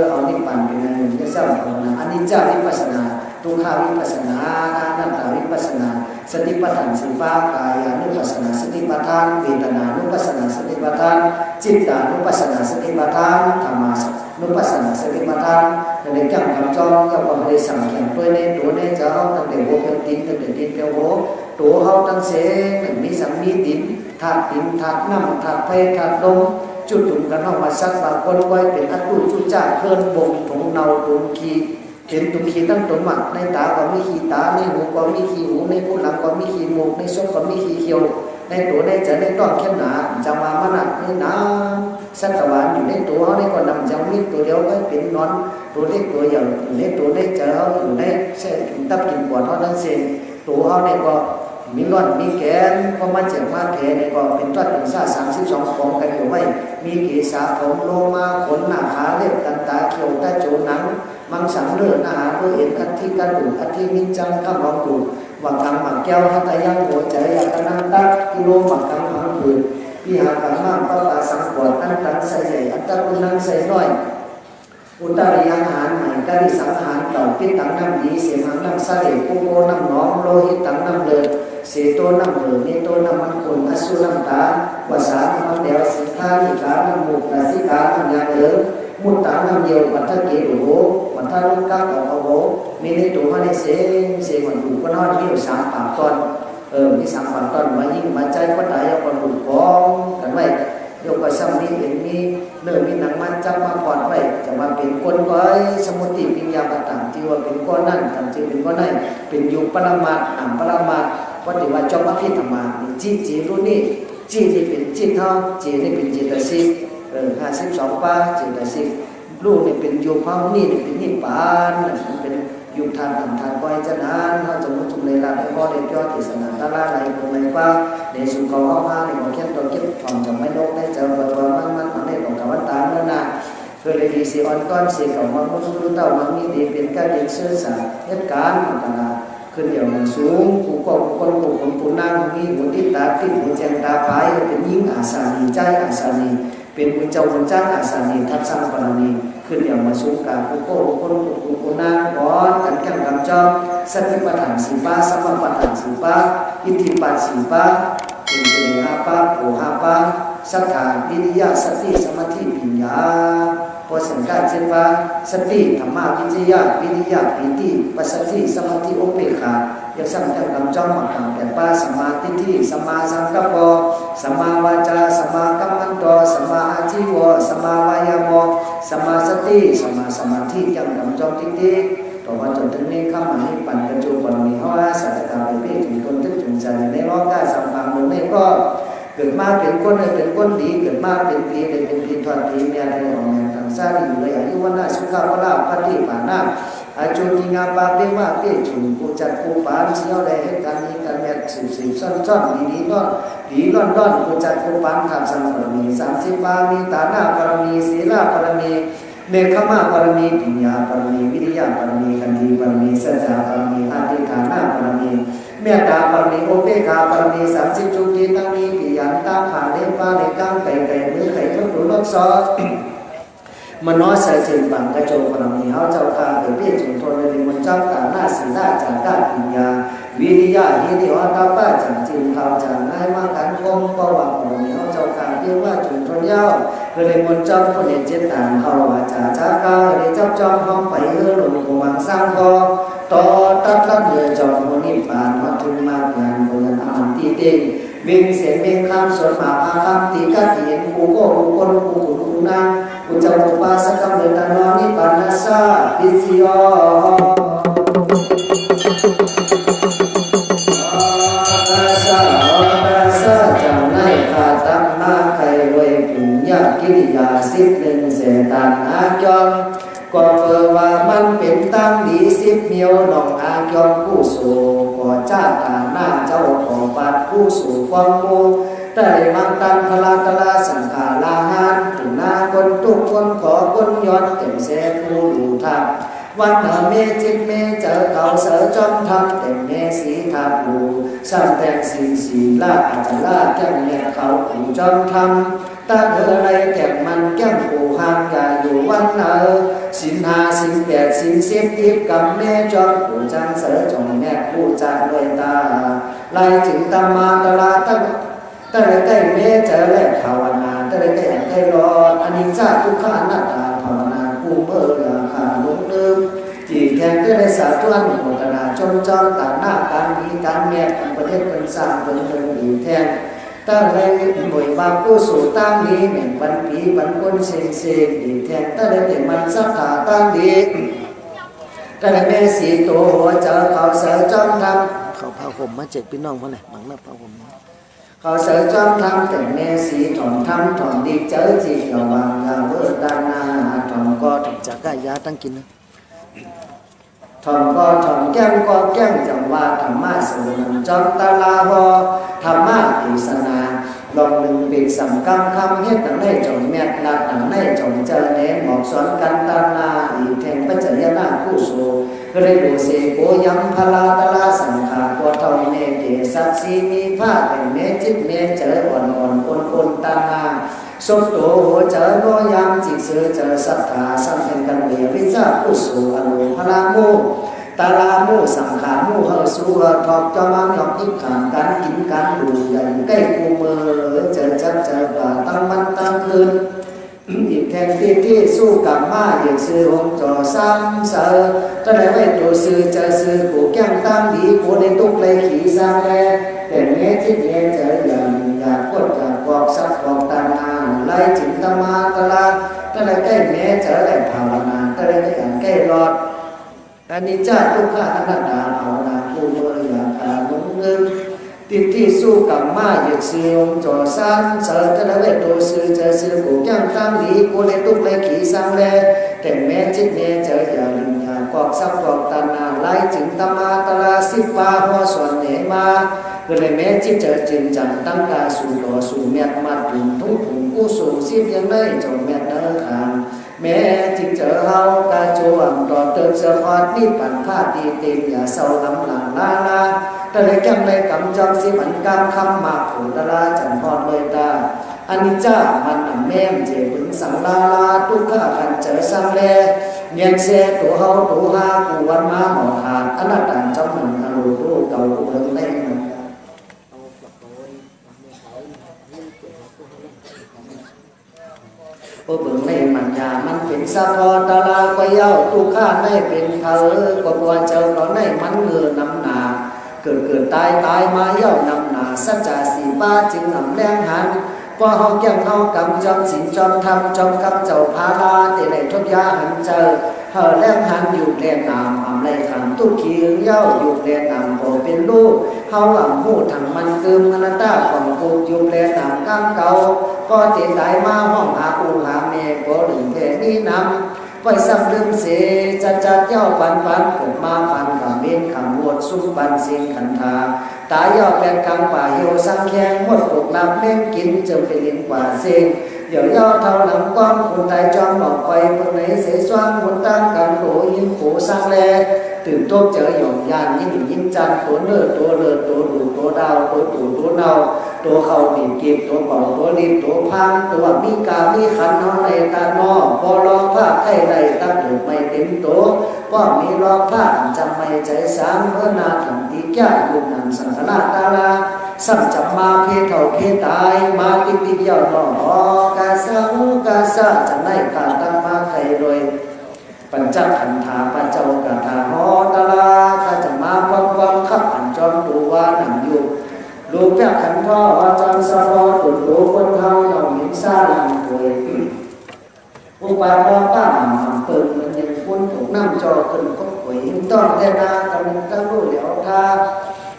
เอานิพพานเป็นหนึ่งยาสัมภาวนาอนิจจาวิปัสสนาทุกขาวิปัสสนาอนัตตาวิปัสสนาสติปัฏฐานสิบปากายานุปัสสนาสติปัฏฐานเวทนานุปัสสนาสติปัฏฐานจิตตานุปัสสนาสติปัฏฐานธรรมานุปัสสนาสติปัฏฐานในแก่คำจองกับความได้สั่งแข่งด้วยในตัวในเจ้าตั้งแต่โบเป็นดินตั้งแต่ดินเป็นโบตัวเขาตั้งเสงมีสัมมีดินธาตุดินธาตุน้ำธาตุไฟธาตุลมจุดถุงกันเอามาซักบางคนไว้เป็นอัตตุจุจ่าเคลื่อนบงถงเนาตุงขีเห็นตุงขีตั้งตัวหมักในตาก็มีขีตาในหูก็มีขีหูในพูดหลังก็มีขีหมูในส้มก็มีขีเขียวในตัวในใจในต้อนเข้มหนาจังหวะมันหนักในน้ำสัตว์หวานอยู่ในตัวเขาในก็นำจังมีตัวเดียวก็เป็นนอนตัวเล็กตัวใหญ่ในตัวเล็กเจอเขาอยู่ในเส้นตับกินปวดเขาทั้งเส้นตัวเขาในก็มีร้อนมีแกนก็มาเจ็บมาแผลในก็เป็นต้นเป็นซ่า32ของกันอยู่ไว้มีกีสาผมโลมาขนหน้าขาเล็บกันตาเขียวตาโจหนังมังสังเลือดอาหารด้วยเอ็นคัดที่กระดูกอัฐิมิจังข้ามลองดูวังกังหมักแก้วหัตยังหัวใจอยากนั่งตักกิโลหมักกังหังผืนพิหารกังมากเข้าตาสังปวดตั้งตังใส่ใหญ่อัตตะคุณนั่งใส่น้อยอุตริยังหารใหม่กริสังหารเก่าพิตังน้ำดีเสียมังน้ำสะเลปุโกน้ำหนองโลหิตตังน้ำเลือดเสโตน้ำเหลือเนโตน้ำมันคนอสุน้ำตาวาสาน้ำเดียวสิทานิกาน้ำมุกนาสิกาน้ำยาเหลือมุตตาน้ำเดียววัฏเกตุโหวัฏลุกะของเขาโหมีในตัวมันในเสมันดูก็นอนที่3 ปากตอนมี3 ปากตอนมายิ่งมาใจก็ตายเอาคนดูฟ้องกันไว้ยกกระชับนี้เห็นมีเนื้อมีหนังมันจับมาปอดไว้จะมาเป็นคนก้อยสมุติปิญญาต่างที่ว่าเป็นก้อนนั่นต่างที่เป็นก้อนนั่นเป็นยุปรมาตอ่างปรมาตปฏิวัติจอมพิธรรมาจีรุ่นนี้จีนี่เป็นจิตเท่าจีนี่เป็นจิตสิ 52ป้าจึงได้สิลูกเนี่ยเป็นโยมพระนี่เนี่ยเป็นนิพพานมันเป็นยุคทานทำทานก้อยจะนานเขาจะมุ่งจุ่มในลาในพ่อในยอดที่สนามตลาดในกรมในป้าในสุขเขาห้าในของเขียนตัวเก็บฝั่งจะไม่นกได้เจอตัวมันในของกวันตาเมื่อนาเคยเลยดีสีอ่อนก้อนสีของมันมุ่งรู้เต่ามันมีดีเป็นการเรียนเชื่อสารเหตุการณ์ต่างๆขึ้นเดี่ยวมันสูงกูก็คนกูคนปูนั่งมีหัวที่ตาติดหัวแจงตาพายเป็นยิ่งอาสานีใจอาสานีเป็นบุญเจ้าบุญจ้างอาสานีทับซ้ำปราณีขึ้นเดี่ยวมาสูงกากูก็คนกูคนนั่งก้อนกันแก้มกำจอมสติปัฏฐานสีป้าสมปัฏฐานสีป้าอิทธิปัฏสีป้าเป็นเจริญหาป้าโผหาป้าสัทธาวิริยะสติสมาธิปัญญาพอสังกัดเช่นว่าสติธรรมะวิจยะวิริยะปิติปัสสติสมาธิอุเบกขาอยากสั่งแต่กำจอมหมักแต่ป้าสมาธิที่สมาสังกัปปะสมาวาจาสมากัมมันโตสมาอาชีวะสมาวายามะสมาสติสมาสมาธิยังกำจอมที่ต่อมาจนถึงนี้ข้ามาให้ปั่นกระจุบมีห้าสัจธรรมไปพิถึงคนทึกถึงใจในร้องได้สัมพันธ์ลงในก็เกิดมาเป็นคนเป็นคนดีเกิดมาเป็นปีเป็นปีทอดปีเมียในออกงานทางซาดีอยู่เลยอายุวันน่าสุขภาพลาภที่ผ่านหน้าอาจุกิงาปาเปว่าเปฉุนกูจัดกูปานเชี่ยวเลยให้การนี้การแม่สืบซ่อนดีนอนดีร่อนกูจัดกูปานขับสังปรมี30บามีตาหน้าปรมีศีลปรมีเนคขมาปรมีปัญญาปรมีวิริยะปรมีกันดีปรมีสัจจะปรมีอธิฐานะปรมีเมตตาปรมีโอเปกาปรมี30จุกีตั้งมีปิยันตาผ่านเล่นป้าในกลางไก่มือไข่ทุกตัวลกซอมโนใส่เชิงบังกระโจมปรมีเขาเจ้าข้าเกิดเพี้ยนจุนทนในมันเจ้าตาหน้าสีหน้าจากด้านปัญญาวิริยะฮิริวัตป้าจังจินเขาจังให้มาการคงประวัติปรมีเขาเจ้าข้าเรียกว่าจุนทนยาวเลยมันเจ้าคนเห็นเจตนาเขาว่าจ่าช้าก้าเลยเจ้าจอมห้องไปหลงกูมังสร้างคอต่อตัดลัดเดือจอมนิพพานมาถึงมางานโบราณอามันตีเต็งวิ่งเสียงวิ่งข้ามสวนมาพาข้ามตีกัดเห็นกูก็กูคนกูขุนกูนางกูจะอุปาสกรรมเดินตานอนิพพานาซาปิสิโยกิริยาสิบหนึ่งเสตันอาจอมก็เพื่อว่ามันเป็นตั้งดีสิบเมียวหนองอาจอมผู้สู่ก่อจ้าตาหน้าเจ้าของบาดผู้สู่ความโมแต่มังตันพลาตลาสังขาลาหานถึงหน้าคนทุกคนขอคนย้อนเต็มเสผู้ดูทับวันเมจิตเมเจอเขาเสือจอมทำเต็มเมสีทับดูสร้างแต่งสีลาอาจลาแก้มเมียเขาผู้จอมทำตาอะไรแก่มันแก้มปูหางอย่าอยู่วันสิน5สิน8สิน10ทิพกับแม่จอมผู้จังเสือจงแม่ผู้จังด้วยตาไล่ถึงตามาตลาตั้งใกล้แม่เจอและภาวนาตั้งใกล้รออนิจจทุกขานัตตาภาวนาผู้เมื่อราคาลงลืมจีแทงได้สาธุอนุโมทนาจนจอมต่างหน้าการมีการแม่ประเทศเป็นสร้างเป็นอีแทงตั้งแต่หน่วยบางผู้สู่ตั้งนี้เหมือนบันปีบันคนเสียดีแทนตั้งแต่เด็กมันสักถาตั้งดีตั้งแต่แม่สีโตหัวเจอเขาเสือจอมทำเขาพาผมมาเจ็ดพี่น้องเขาไหนบังหน้าพาผมเขาเสือจอมทำแต่แม่สีถอนทำถอนดีเจอจีระวังยาเวอร์ด้านหน้าถอนก็ถอนจากกายาตั้งกินนะถอนก็ถอนแก้มก็แก้มจังว่าธรรมะสวรรค์จอมตาลาหอธรรมะอิสนาลองหนึ่งปีสัมกัมคำเฮ็ดต่างได้จงแม่ลาต่างได้จงเจริญเน้นบอกสอนกันตานาอีแทงปัจจยนาผู้สูก็เลยดูเสโกยัมพลาตลาสังขาตัวเท่าเนเกสัตสีมีผ้าเป็นเมจิตเนเจริญอ่อนตานาสมโตโหเจริญโนยามจิตเสือเจริญศรัทธาสัมเป็นกันเบียวิชาผู้สูอนุพลามูตาลามูสังขามูเฮสูเฮทอกจอมันหยอกยิ่งขานการกินการดูใหญ่ใกล้กูมือเจอจับเจอป่าตั้งมันตั้งคืนอีกแทนที่สู้กับมาอย่างซื้อหงจอซ้ำเสือตอนไหนไว้ตัวซื้อเจอซื้อกูแก้มตั้งดีกูในตุกเลยขี่ซ้ำแร่แต่เนี้ยที่เนี้ยเจออย่างอยากกดอยากบอกซักบอกตานาไล่จินตมาตลาตอนไหนใกล้เนี้ยเจอแหล่งภาวนาตอนไหนใกล้รอดอนิจจทุกขาอนัตตาภาวนาผู้เมื่ออยากขาลงเงิน ติดที่สู้กับมาเหยียดซีองจอซันเสอจะได้เวทโตซื้อเจอซื้อกูย่างตั้งดีกูเลยตุกเลยขี่สังเลแต่แม่จิตเนเจออย่าลืมอย่ากอกซับกอกตานาไล่จึงตมาตลาสิบปาหัวส่วนเนมาก็เลยแม่จิตเจอจึงจังตั้งกาสู่ต่อสู่เมียมาถึงทุ่งถุงกู้สู่สิ้นยังได้จงเมียเดินทางแม่จิตเจอเฮากาจวงต่อเติมเสือพอดนี่ปั่นผ้าตีเต็มอย่าเศร้าลำหลังลาลาแต่เลยแก้มเลยกำจองสิมันกำคำมาผูดลาจันพอดเลยตาอันนี้จ้ามันแม่มเจ็บบึงสังลาลาทุกข้าขันเจอสังเลเมียนเสตัวเฮาตัวฮากูวันมาหมอทานอนัตตาจำมันอรูรู้เก่ากูเบิ่งเล่นโอ้เบิ่งเล่นมันยามันเป็นสะพอตาลาไปเย้าทุกข้าได้เป็นเธอกว่าเจ้าตอนได้มันเงือนำนาเกิดตายมาเย้านำนาสัจจะสีป้าจึงนำแรงหันพอเฮาแก้มเฮากำจอมสินจอมทำจอมกับเจ้าพาลาแต่ได้ทุกยาหันเจอเฮาแรงหันอยู่แรงนามอำไรขันทุกขีเย้าอยู่แรงนามพอเป็นลูกเฮาหวังหูถังมันเกิมอนันตาของกูอยู่แรงนามก้ามเก่าก็เตะได้มาห้องหาอูหาเมฆบ่หลึงแค่นี้นำไว้ซ้ำลืมเสจัดเย้าปันเกิดมาปันกับเบนขำวดซุ้มปันเสียงขันธาตายยอดแปลงกำป่าเหี่ยวสังแข็งหมดปลูกน้ำเล่นกินเจิมไปเลี้ยงกว่าเสียงเดี๋ยวยอดเท่าหลังก้อนคนตายจอมบอกไปเมื่อไหนเสียสว่างคนตั้งกันโหยิ้มโขสังแลตื่นตกเจอหย่อมยานยิ้มจันตัวเนื้อตัวเลือดตัวดูตัวดาวตัวตู่ตัวเนาตัวเขาบีบเก็บตัวเป่าตัวรีบตัวพังตัวมีกามีขันนอนในตานอพอรอผ้าไข่ใดตั้งถูกไม่เต็มตัวก็มีรอผ้าจำไม่ใจสามเมื่อนาถึงตีแก่บุญนันสังฆราชตาลาสัมจับมาเพเท่าเพตายมาติดเดียวหนอกาสากาสาจะได้ขาดตั้งมาไข่โดยปัญจขันธาปัญจโอกาธาหอตาลาข้าจะมาความขับอันจอมดูว่าหนังอยู่ลูกจากขันพ่อจันทร์สะพอตุดลูกคนเฮาหย่อมหินซาลังถวยอุปาทานป้าหม่ำเปิดเหมือนยังคุ้นถูกน้ำจอขึ้นก็หวยต้องแท่นากันตั้งรู้เหลียวทา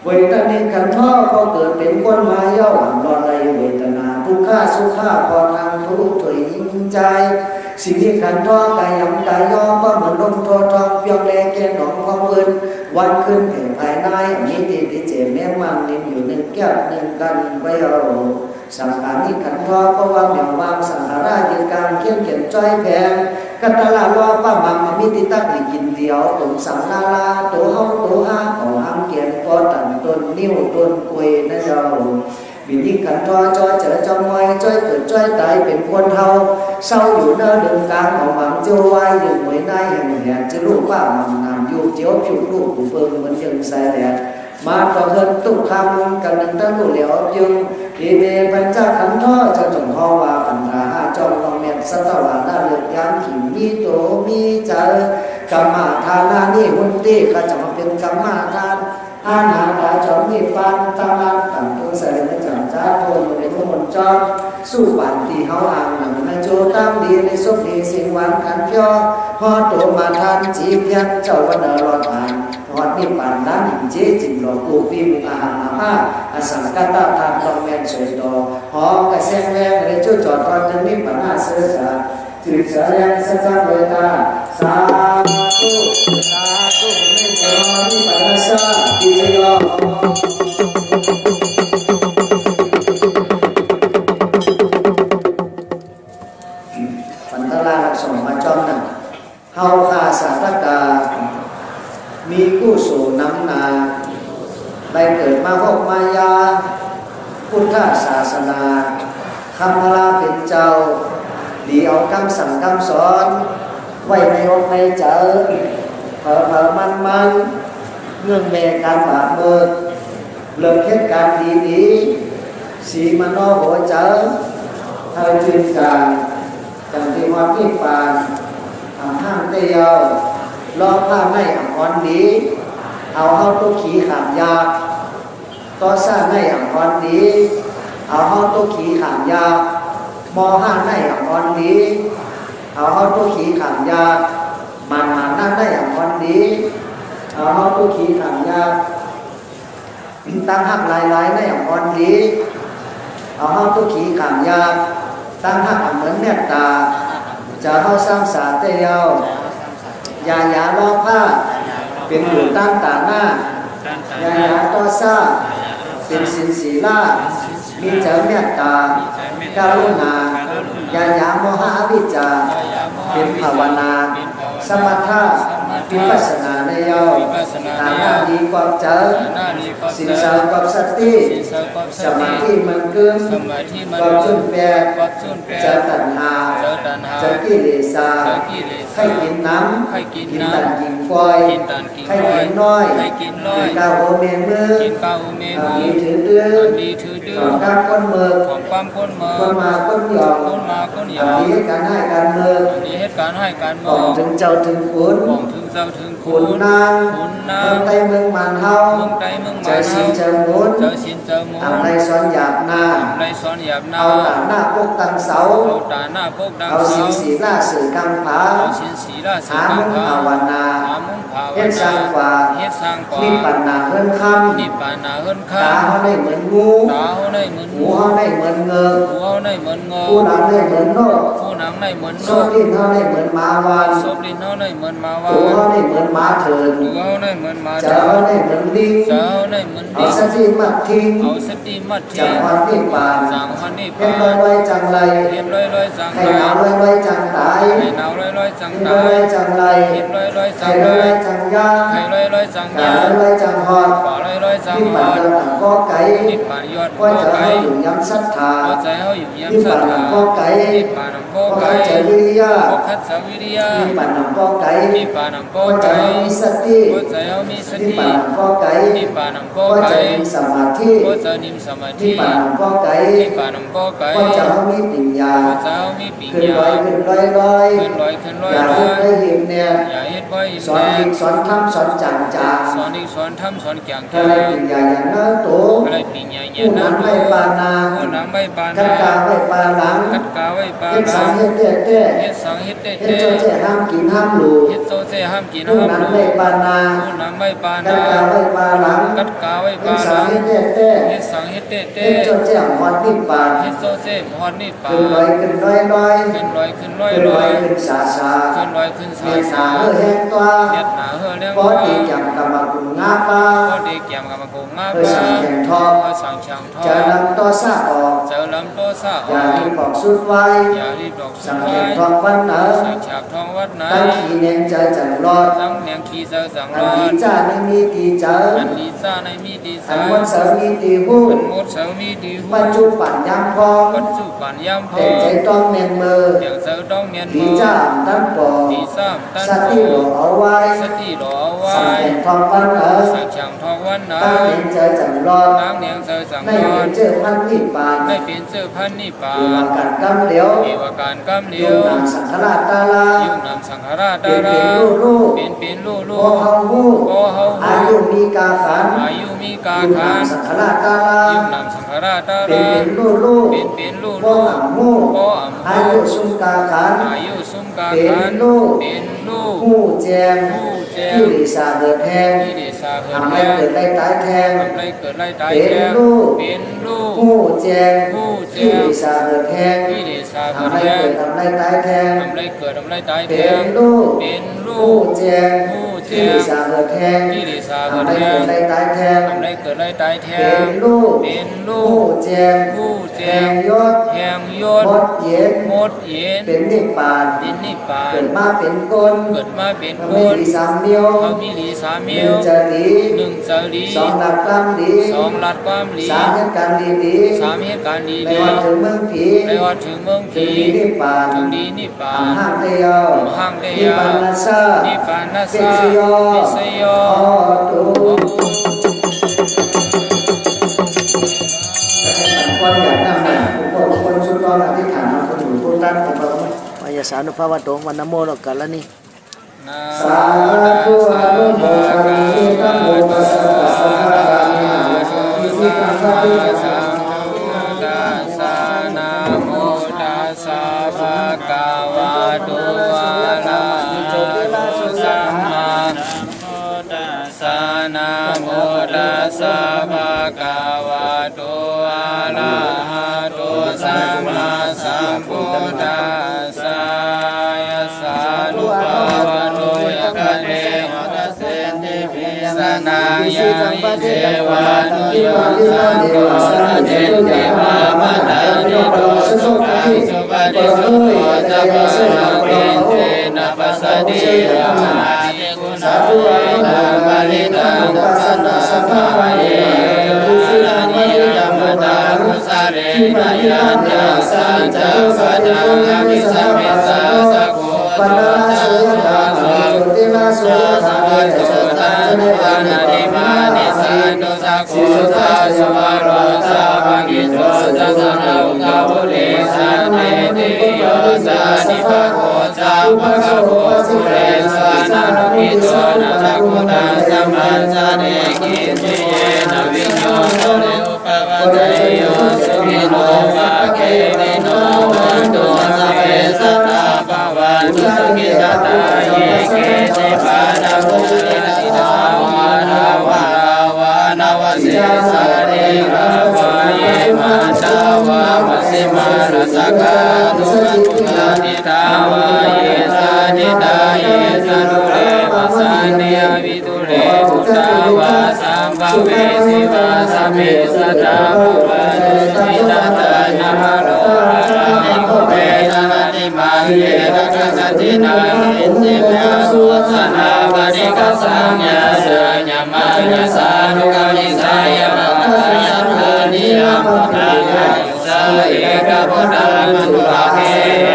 เวทนาขันพ่อพอเกิดเป็นคนมาเย้าอ่ำรอไรเวทนาทุกข้าสุขาพอทางทุกถวยยิ่งใจสิ่งที่ขันพ่อกายยำกายย่อก็เหมือนลมโททองเพียงแรงแก่หนองความเงินวันขึ้นแห่งภายในนี้ติเจแม่มันนิ่มอยู่หนึ่งแก้วหนึ่งกันไว้เอาสังขารนี้ขันพ่อก็วางเหนียววางสังขารายืนกลางเขี้ยนเขียนจ้อยแพงกัตลาล้อป้ามังมิติตักดิกินเดียวตุ่มสังลาลาตัวเฮาตัวห้าของห้ามเกียนพอตันต้นนิ้วต้นกุยนั่นเราบินยิ่งขันทอจอยเจอจอมวยจ้อยเกิดจ้อยตายเป็นคนเฮาเศร้าอยู่เนื้อเดินกลางของหวังเจ้าไว้ยืนหวยนายแห่งแหนจะลูกป้ามังนำอยู่เจียวผิวลูกผู้เปิงเหมือนยังใส่แดดมาต่อเถิดตุ้งคำกันหนึ่งตั้งลูกเหลียวจึงดีเมพันเจ้าขันทอจะจงฮอว่าปัญหาจอมของเมียนสัตวานาเลือกยามขิมมีโตมีใจกรรมฐานานี่หุ่นตีข้าจะมาเป็นกรรมฐานอาณาตาจอมมีฟันตามันต่างตัวใส่ในจังจ้าโทนในพวกมนจอมสู้ปันที่เขาอ่างหนังในโจตั้งดีในสุขดีสิ่งหวานขันย่อพอตัวมาทานจีบยันเจ้าวันเดอรอดผ่านหอดมีปานด้านหินเจ๊จิ๋มหลอกกูปีมุอาหารมาผ้าอสังกัตตาทานตองแมนสวยดอหอกระแสงแรงในจุดจอดตอนจะมีปัญหาเสือสาถือเสือแรงสักการเลยตาสาธุสาธุไม่พอมีปัญหาซาดีใจยอปันตลาลักษณะมาจอมนั่นเฮาคาสาธกามีกู้สู่น้ำนาได้เกิดมาพบมายาพุทธศาสนาคำพลาเป็นเจ้าดีเอาคำสั่งคำสอนไว้ในอกในใจเผอมันเงื่อนเมการบาดเบิดเลิกเหตุการณ์ดีสีมโนหัวใจเธอจืนกลางจังที่วัดที่ปานห้างเตียวรอผ้าในอ่อนดีเอาเฮาตุขีขามยาต่อซ่าในอ่อนดีเอาเฮาตุขีขามยามอห้าในอ่อนดีเอาเฮาตุขีขามยามันหน้าในอ่อนดีเอาเฮาตุขีขามยา ตั้งหักหลายๆในอ่อนดีเอาเฮาตุขีขามยาตั้งหักเหมือนเมตตาจะเฮาสร้างสาเตยาวยายาล้อผ้าเป็นอยู่ตั้งตาหน้ายายาต่อซ่าเป็นสินศีลามีเจเมตตาการุณายายาโมหะวิจาเป็นภาวนาสมถะวิปัสสนาในเยาวฐานะดีความเจอสินสารกับสติสมาธิมันเกินความจุนแปดจะตัณหาจะกิเลสาให้กินน้ำกินตันกินฟอยให้กินน้อยกินกาโอเมมือมีถือดื้อของการก้นมือก้นมาก้นหยองดีให้การให้การมือของถึงเจ้าถึงขุนนางเมืองใดเมืองมันเฮาเจอสินเจอมุนทำในสอนหยาบนาเอาตาหน้าปกตังเสาเอาสินศีลาสื่อกำผาหามุงภาวนาเฮ็ดสร้างกว่านิพพานาเฮิรนคำตาเขาได้เหมือนงูหูเขาได้เหมือนเงือกผู้หนังได้เหมือนนกโซดินเขาได้เหมือนม้าวานตัวเขาได้เหมือนม้าเถินเจ้าเขาได้เหมือนลิงเอาสติมัดทิ้งจากวันนิพพานเห็นลอยจังไรให้หนาวลอยจังตายเห็นลอยจังไรให้ลอยจังยาด่าลอยจังหอดนิพพานหลังก็ไก่ก็จะให้อยู่ย้ำศรัทธานิพพานหลังก็ไก่ก็ขัดใจวิริยะนิพพานหลังก็ไก่ก็จะให้มีสตินิพพานหลังก็ไก่ก็จะมีสมาธินิพพานหลังก็ไก่ก็จะให้มีปัญญาขึ้นลอยอย่าให้หิมเนี่ยสอนอีกสอนทำสอนจังอะไรปัญญาอย่างนั้นตัวผู้นั้นไม่ปานากัดกาไม่ปาหลังเฮ็ดสังเฮ็ดเต้เฮ็ดโจเจห้ามกินห้ามหลูผู้นั้นไม่ปานากัดกาไม่ปาหลังเฮ็ดสังเฮ็ดเต้เฮ็ดโจเจหอดนิพพานขึ้นลอยขึ้นสาเมียนาแห้งตัวพอดีจังกำมากุงงาปาเพื่อสั่งแข่งทองจะนำตัวซาออกอย่ารีบบอกสุดไว้สั่งแข่งทองวันไหนตั้งขีเนียงใจจังรอดอันดีจ้าในมีดีเจออันวันเสาร์มีดีหูปัจจุบันยามพองแต่ใจต้องเมียนมือดีจ้าตั้งปอสติหล่อเอาไว้สั่งแข่งทองวันไหนตั้งเนียงใจจังรอดในเป็นเจอพันนิพพานเอวการกำเหลียวยุงนำสังขารตาลาเป็นลูโอเฮาหูอายุมีกาขันยุงนำสังขารตาลาเป็นลูโอหำหูอายุสุมกาขันเป็นลูหูแจงที่ลิสาเกิดแทงทำให้เกิดได้ตายแทงเป็นลูหูแจงที่ลิสาเกิดแทงทำให้เกิดทำได้ตายแทงเป็นลูหูแจงที่ลิสาเกิดแทงทำให้เกิดได้ตายแทงเป็นลูหูแจงแทงยศหมดเย็นเป็นนิพพานเกิดมาเป็นก้นไม่มีสามเมียวหนึ่งจะดีสองหลักความดีสามเหตุการณ์ดีในวัดถึงเมืองผีถึงนิพพานห้างเดียวนิพพานัสสะเป็นสยตุความอยากนั่งนะคนสุดยอดอธิษฐานมาคนอยู่คนตั้งของเรามายาสานุภาวะโตวันนโมโลกันแล้วนี่สาธุอนุโมทนานะโมตัสสะภะคะวะโตอะระหะโตสัมมาสัมพุทธัสสะนะโมตัสสะภะคะวะโตอะระหะโตสัมมาสัมพุทธัสสะนะโมตัสสะภะ กวะโตอะระหะโตสัมมาสัมพุทธัสสะยะสาธุภาวะโตยะคะเลหะตะเสติปิสนาญาณิเทวะนุโยสังโฆสัจเจติวามะตานิโตสุขังสุปฏิสุโขสัพพะสัพเพเตนะปัสสติยามาติกุณาเวนะปะริตังตัสสะสัพพะเยสุลานิยมตาคุสะเรนะยันตัสสัจจะสัจจังอภิสัมมิสาสะโกปัญญาสุตาสุตินาสุสัพพะสุตังปานาติมานิสันตุสักขุสัสสวะโรสัพพะกิโตสัสสะอุกาวุเลสันเตติโยสันิภะโกสัพพะโกสุเรสันานุปิโตนะสักขุตังสัมมัญจเนกิติเยนะวิญโยโตเรอุปวัตเตโยสุขิโนภะเกวิโนวันตุสัพเพสัตตาภวันตุสุขิสัตตาเยเกติปานะโมนิสิตาวะนาวะวะนาวะเสสะเรกาวะเยมาตาวะมัสสิมารัสกานุสุขะนิตาวะเยสะนิตาเยสะดุเรปัสสะเนวิตุเรอุตาวะสัมภเวสิวะสัพเพสัตตาภวันตุสิตานะมะโรอะระหิโกเปนะติมังเยนะกัจจินาอิติเมสุสนาปฏิกัสสัญญาสญามานะสานุกามิสายะมะตายะทานิยะมุตตะสะเอกะพุทธะมนุราเก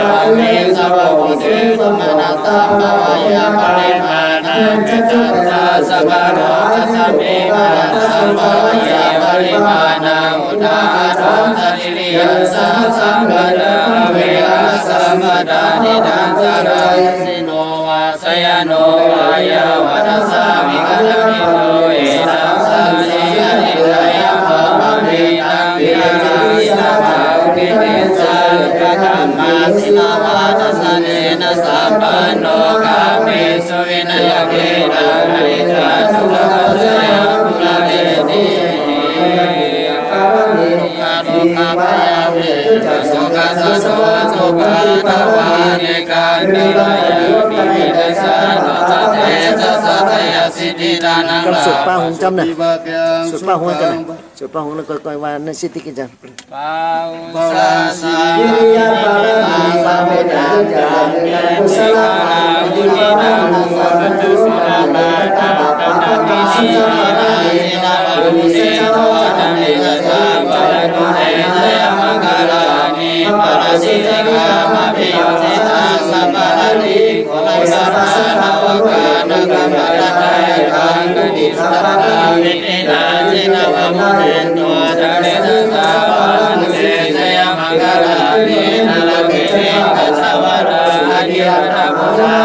อะเมสัพพุเทสมนัสสะภวายะปริมาณังจัตตาสัพพะโลกัสสะเมมะนัสสะภวายะปริมาณังอุทาทังสัจริยัสสะสัมปะดาเวระสัมปดานิดังสรายสิโนวาสยโนวายะวัฏสามิกะตมิโตเอตังสัจจิยะนิรายะภวะเมตังวิหาริตาภาวิเตสัลปะธัมมาสิลาวาทัสสะเนนะสัพพันโนกาเมสุวินัยเกตังอริจานุภะสยะปุระเตติคารุคาพยาเวสุขะสัสสะสุขะตวานิกันติลายะปิมิเตสะโนจัตเตจัสสะสยะสิทธิดานัง suốt ba hùng trăm này suốt ba hùng trăm này suốt ba hùng là coi qua nên xin tích cái chân Bau sa sa ya pa sa me da ja ya sa la bu ni na mu sa tu sa la ta ta ta mi si na ni na bu ni sa ta ta ni sa pa nu ne sa ya ma ga la ni pa ra si ta ga ma pi yo se ta sa pa ra ni ko la sa sa na wa ga na ga ma ta ta ya ga ga ni sa ta ni ni na se na wa mu ne to ta ne sa sa pa nu se sa ya ma ga la ni na la ke ne ka sa wa ra ni ya ta bu la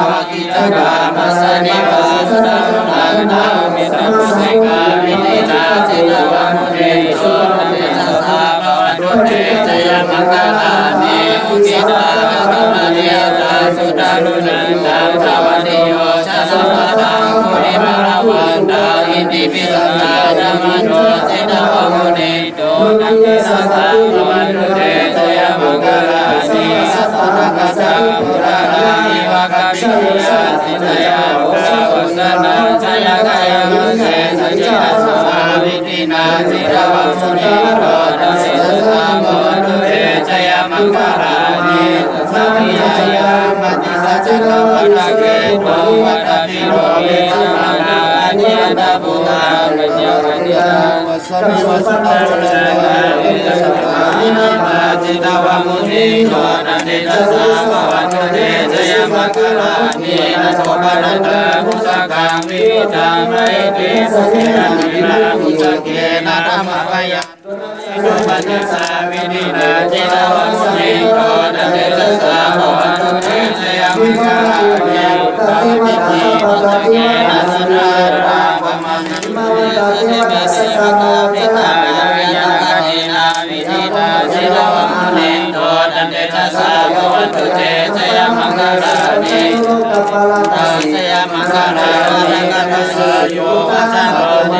wa ki ta ga ma sa ni wa sa na na na mi ta mu se ga mi ni na se na wa mu ne to ta ne sa sa pa wa nu se sa ya ma ga la ni u ki ta ga ma ni ya ta su ta nu na ta ta wa ni yo cha sa pa ta ko ni ma ra wa ta in ti pi sa na na ma no se na wa mu ne to ta ne sa sa pa wa nu se sa ya ma ga la ni sa ta na ka sa pu ra la ni wa ka pi sa si sa ya o sa na sa ya ka ya mu se sa ja sa ma vi ti na si ra wa mu ne to ta se sa sa pa wa nu se sa ya ma ga la ni sa pi ya ma ti sa ja ka wa na ke to wa ta pi ro ye sa ma na ni ta bu ta na nya ka ni ta wa sa ni wa sa ta la na ni ni ma ti ta wa mu ni to na ni ta sa pa wa nu se sa ya ma ga la ni na so pa na ta mu sa ka mi ta mai ti sa ke na ni na mu sa ke na ta ma pa yaปัญญาสาวินินาจิตาวะมุนิโกนะเตสสะภวตุเตสยามิกาเยตามิติมุสเกนะสนาราภมังมิสติเมสิภกามิตายะวิญญาณตินาวินินาจิตาวะมุนิโกนะเตสสะภวตุเตสยามังคารานิตาสยามังคารานะกัสสะโยกัสสะโน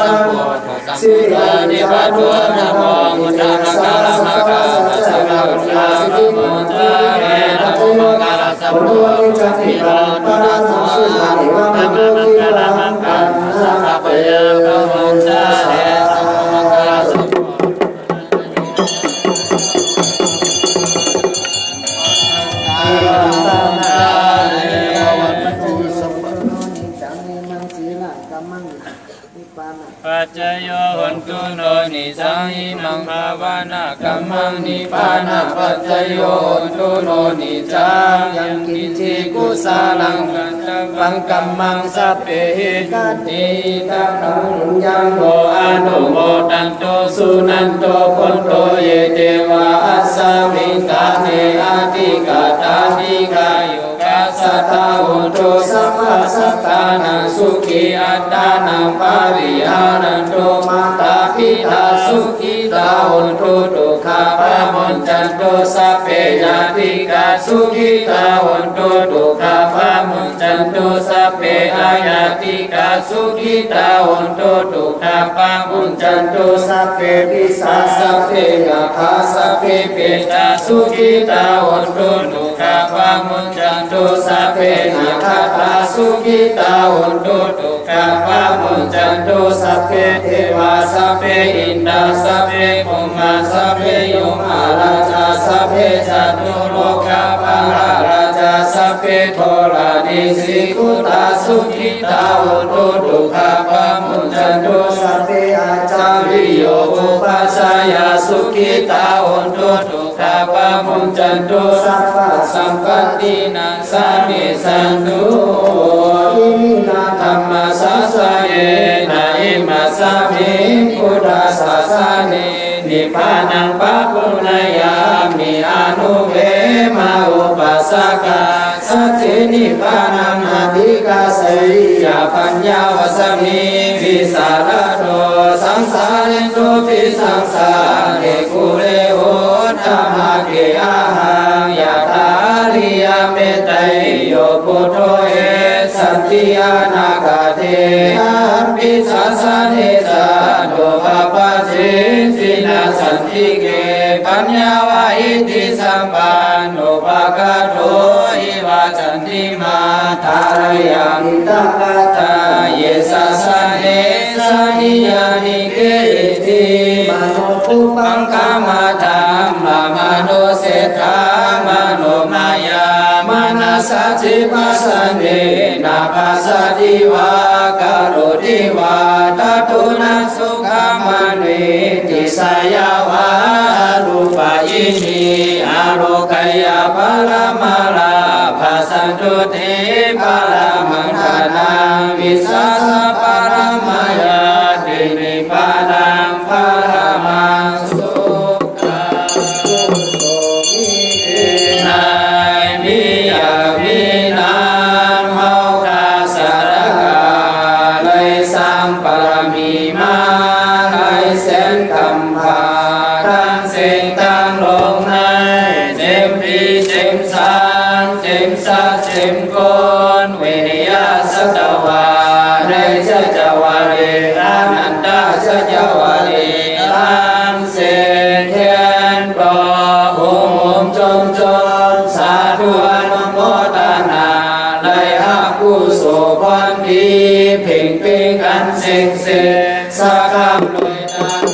สัมโพธิสัมพุทธานิพพานนะโมมุตตะนะกาลมะกาสัมพุทธานิมุตตะเวนะโมกาลสัมพุทธานิพพานนะโมสุขังนะโมกาลมะกาสัมปะเยปะมุตตะเวสัมโมกาลสัมปัจจโยโหตุโนนิสังหิมังภาวนากัมมังนิพพานะปัจจโยโหตุโนนิสังยังกิจิกุสาลังกันตังกัมมังสัพเพหิกันติตังนังยังโมอนุโมทันโตสุนันโตพุนโตเยเทวะอัสสมิตาเนอาติกาตานิกายุสัตตาโหตุสัมมาสัตตานังสุขีอัตตานังปาริหานันโตมาตาปิตาสุขีตาโหตุตุขาปะมุนจันโตสัพเพญาติกาสุขีตาโหตุตุขาปะมุนจันโตสัพเพอาญาติกาสุขีตาโหตุตุขาปะมุนจันโตสัพเพปิสาสัพเพกะคาสัพเพเปตาสุขีตาโหตุตุขาปะมุนจันโตสัพเพนาคาตาสุขิตาโหตุตุขาปะมุนจันโตสัพเพเทวาสัพเพอินทราสัพเพภูมาสัพเพโยมาราชาสัพเพสัตตุโลกาภาราชาสัพเพโทรานิสิกุตาสุขิตาโหตุตุขาปะมุนจันโตสัพเพอาจาริโยอุปัสสยาสุขิตาโหตุตุขาปะมุนจันโตสัพพะสัมปัตตินังสามิสันตุอิมินาธรรมสัสสะเยนะอิมัสสะมิพุทธัสสะสะเนนิพพานังปะปุณยามิอนุเวมาอุปัสสกาสัจฉินิพพานังอธิกาสริยาปัญญาวสมิวิสารโตสังสาริโตปิสังสาเรกุเรโหธรรมะเกอาหังยะถาริยเมตไตโยพุทโธเอสันติอานาคาเทหัมปิสัสสะเนสะโดภะปะเสสินาสันติเกปัญญาวะอิติสัมปันโนภะคะโตอิวะสันติมาทารยามิตกะตาเยสัสสะเนสะนิยานิเกติมา อุปังกามาธรรมมโนเศรษฐามโนมายามนัสสัจจิปัสสันเดนาปัสสติวากโรติวาตตุนัสสุขามเนติสายาวารูปายินีอโรกายาปรมาลาภาสันตุเทปรมังคานาวิสัสสะปรมายาตินิพพานังปรมังสุขังกุโสมิเตนะมิยามินามเฮาคาสารกาเลยสังปรมีมาเลยเส้นคำพาตั้งสิ่งตั้งลงในเจมปีเจมสานเจมสัจเจมโกนเวนิยาสัตวาเรสัจวาเรอานันตาสัจวาเรตังเสเทียนปอโอมจมจมสาธุอนุโมทนาเลยหากุศลพรดีเพ่งเพ่งอันเสงเสสักคำลอยตาโน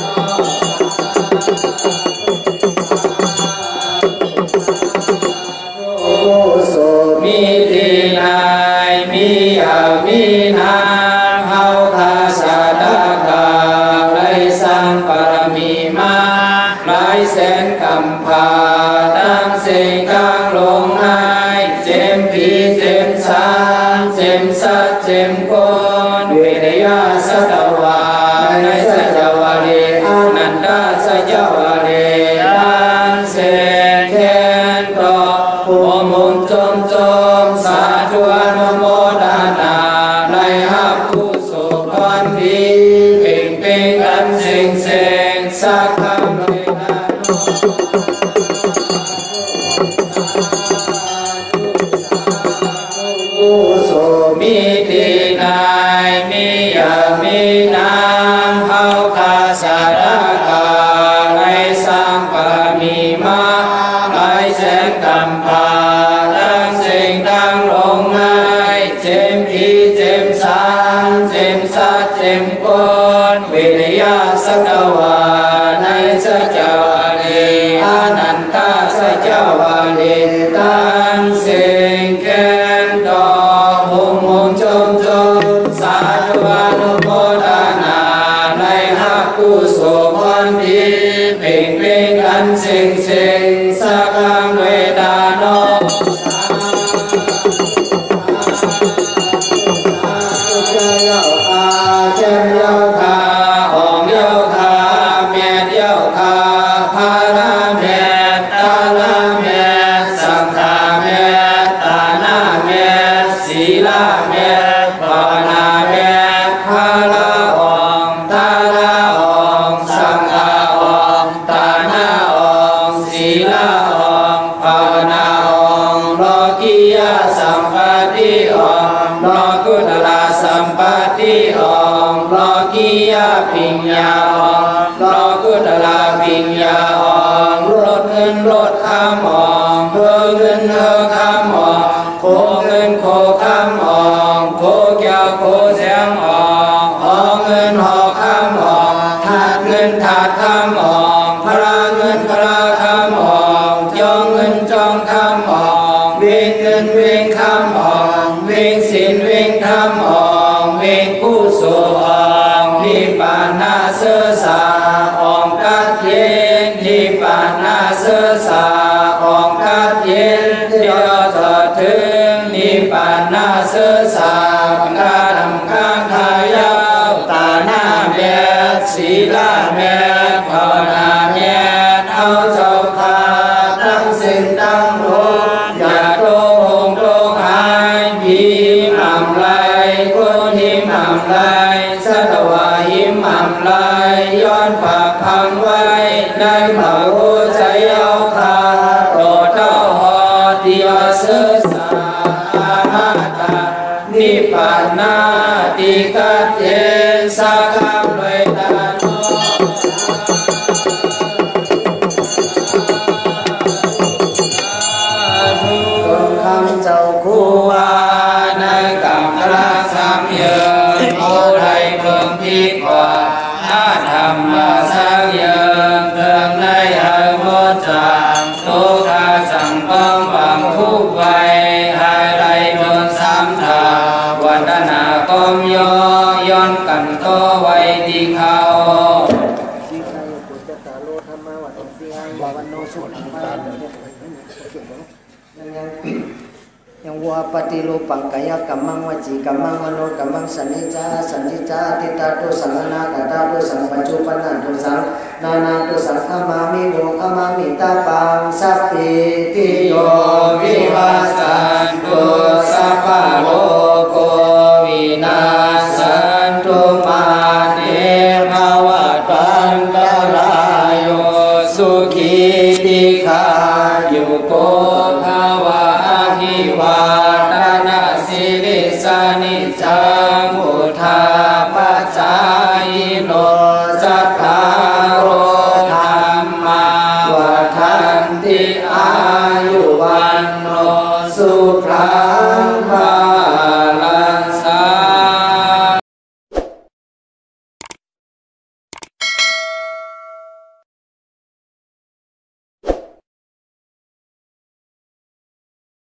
มิตินายมิยามินามเฮาคาสาดากาไรสังปรมีมาไรแสนคำพาตั้งสิ่งตั้งลงในเจมพีเจมสานเจมสัจเจมโกนเวเนยาสัตวาในสัจวาเรอานันตาสัจวาเรตั้งเสนเทนโตโอมุนจมจมสาธุอนุโมทนาในหับกุศลพรดีเพ่งเพ่งอันเสงเสงสักคำเลยนะกุศลมิตินายมิยามินามเฮาคาสารกาไรสังปรมีมาไรแสนกำพาตั้งสิ่งตั้งลงในเจมพีเจมสานเจมสัจเจมโกนเวเนยาสัตวาในสัจวาเรอานันตาสัจวาเรตั้งสิ่งแก่นดอกหุมหุมจมจมสาธุอนุโมทนาในหักกุศลพรดีเพ่งเพ่งอันเสงเสงสักคำเวทานองเจ้าคาเจ้าเจ้าคาหองเจ้าคาเมียเจ้าคาพาลาเมียตาลาเมียสังฆาเมียตานาเมียศีลาเมียภาวนาเมียพาลาอองตาลาอองสังฆาอองตานาอองศีลาอองภาวนาอองโลกิยาสัมปติอองโลกุตละสัมปติอองโลกิยาปิญญาอองโลกุตละปิญญาอองลดเงินลดคำอองเพิ่มเงินเพิ่มคำอองโคเงินโคคำอองโคแก้วโคแสงอองหอเงินหอคำอองถาดเงินถาดคำอองพระเงินพระคำอองจองเงินจองคำอองเวงเงินเวงคำอองเวงศีลเวงธรรมอองเวงกุศลอองนิพพานาเสสาอองกัดเย็นนิพพานาเสสาอองกัดเย็นยอดถึงนิพพานาเสสาการทำข้างขายาวตาหน้าเมียศีลาเมียภาวนาเมียเอาเจ้าคาตั้งสิ่งตั้งโลอย่าโตงโตงหายพีหม่ำไหลคนหิมหม่ำไหลสัตวาหิมหม่ำไหลย้อนปากพังไว้ได้เผาใจเอาคาโปรดเจ้าหอติยเสสาอามาตานิพพานาติกัดเยสักคำเลยตาโนคำเจ้าคู่ว่าในกรรมกระสัมเยนโอไทยเพิ่งพิกว่าอาธรรมสังเยน วันโนสุขังพลังยังวัวปฏิรูปังกายกรรมังวจีกรรมังมโนกรรมังสันนิจาติตาตุสังฆนากตาตุสังปัจจุปนันตุสังนานาตุสังฆมามิโมฆมามิตาปังสัพพิติโยวิวัสสันตุสัพพะโลกวินาสันตุมาเตภวตันตรายโยสุขีติขายุโกภวะอภิวา